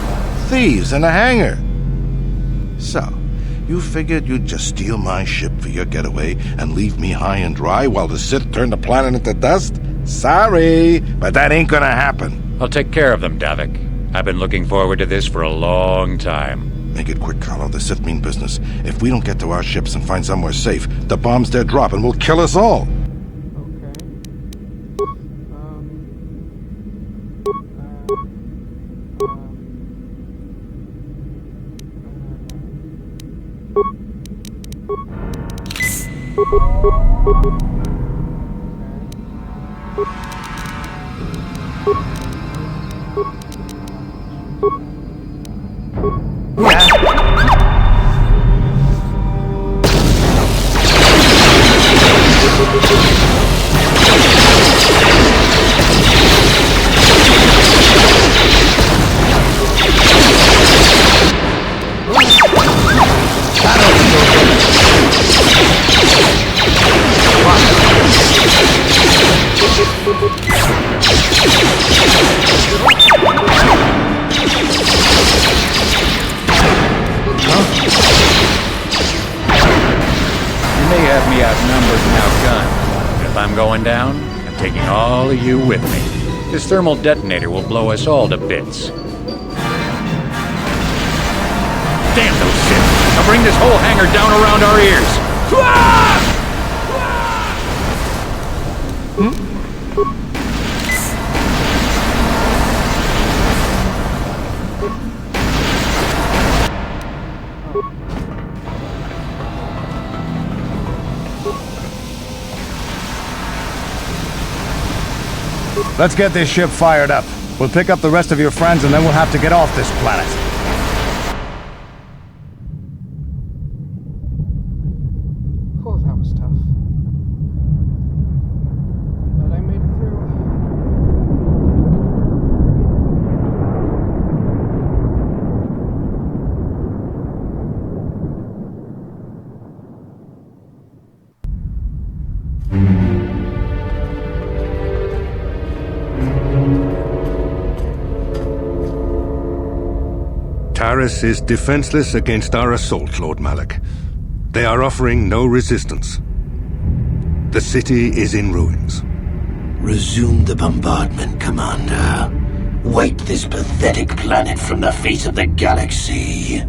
S18: Thieves in a hangar. So, you figured you'd just steal my ship for your getaway and leave me high and dry while the Sith turn the planet into dust? Sorry, but that ain't gonna happen.
S19: I'll take care of them, Davik. I've been looking forward to this for a long time.
S18: Make it quick, Carlo. The Sith mean business. If we don't get to our ships and find somewhere safe, the bombs they're dropping will kill us all.
S19: Down, I'm taking all of you with me. This thermal detonator will blow us all to bits. Damn those Sith! I'll bring this whole hangar down around our ears!
S14: Let's get this ship fired up. We'll pick up the rest of your friends and then we'll have to get off this planet.
S1: Oh, that was tough.
S9: Taris is defenseless against our assault, Lord Malak. They are offering no resistance. The city is in ruins.
S4: Resume the bombardment, Commander. Wipe this pathetic planet from the face of the galaxy.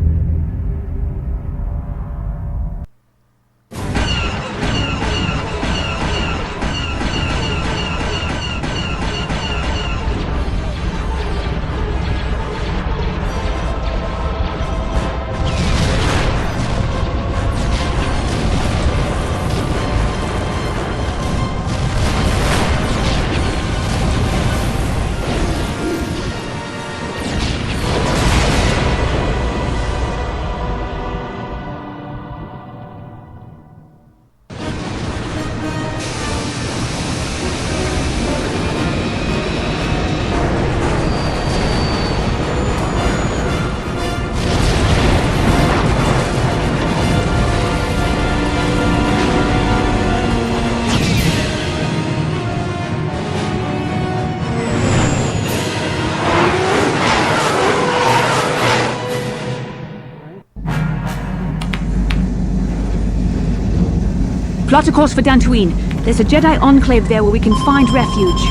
S2: Plot a course for Dantooine. There's a Jedi enclave there where we can find refuge.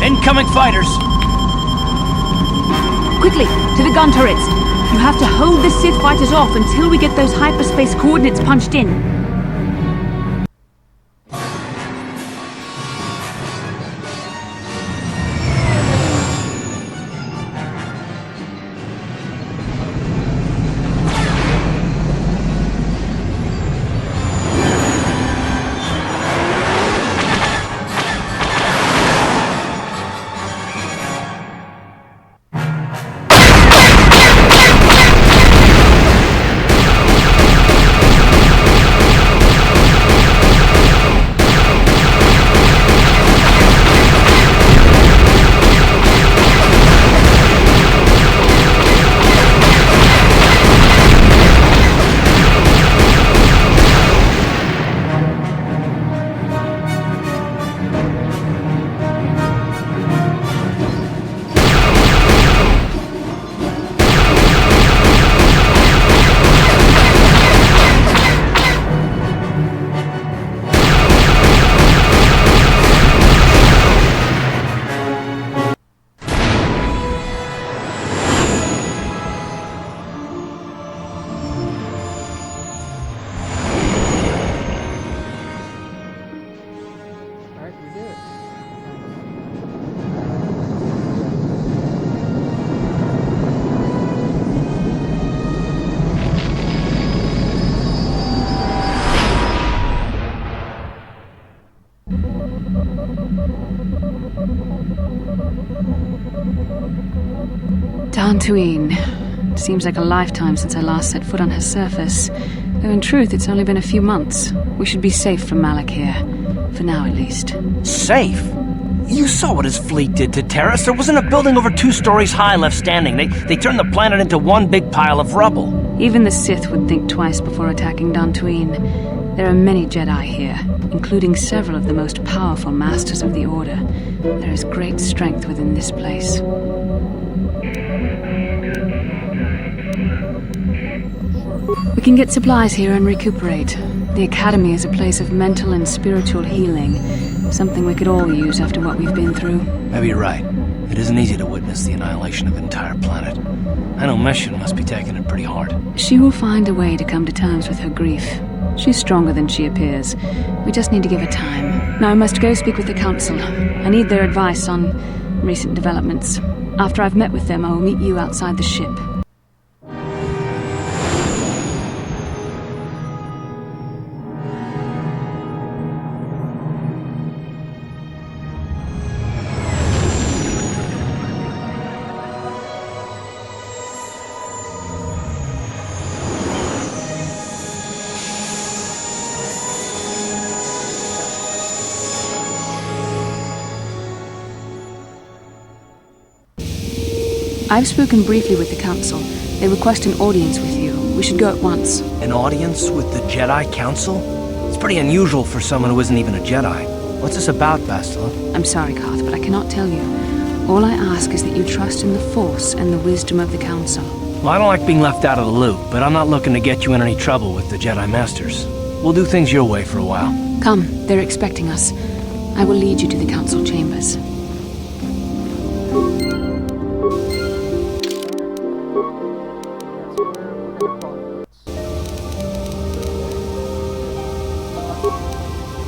S11: Incoming fighters!
S2: Quickly, to the gun turrets. You have to hold the Sith fighters off until we get those hyperspace coordinates punched in. Dantooine. Seems like a lifetime since I last set foot on her surface. Though in truth, it's only been a few months. We should be safe from Malak here. For now, at least.
S11: Safe? You saw what his fleet did to Taris. There wasn't a building over 2 stories high left standing. They turned the planet into one big pile of rubble.
S2: Even the Sith would think twice before attacking Dantooine. There are many Jedi here, including several of the most powerful masters of the Order. There is great strength within this place. We can get supplies here and recuperate. The Academy is a place of mental and spiritual healing. Something we could all use after what we've been through.
S11: Maybe you're right. It isn't easy to witness the annihilation of an entire planet. I know Mission must be taking it pretty hard.
S2: She will find a way to come to terms with her grief. She's stronger than she appears. We just need to give her time. Now I must go speak with the Council. I need their advice on recent developments. After I've met with them, I will meet you outside the ship. I've spoken briefly with the Council. They request an audience with you. We should go at once.
S11: An audience with the Jedi Council? It's pretty unusual for someone who isn't even a Jedi. What's this about, Bastila?
S2: I'm sorry, Carth, but I cannot tell you. All I ask is that you trust in the Force and the wisdom of the Council.
S12: Well, I don't like being left out of the loop, but I'm not looking to get you in any trouble with the Jedi Masters. We'll do things your way for a while.
S2: Come, they're expecting us. I will lead you to the council chambers.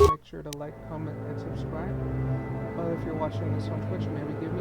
S1: Make sure to like, comment, and subscribe. But if you're watching this on Twitch, maybe give me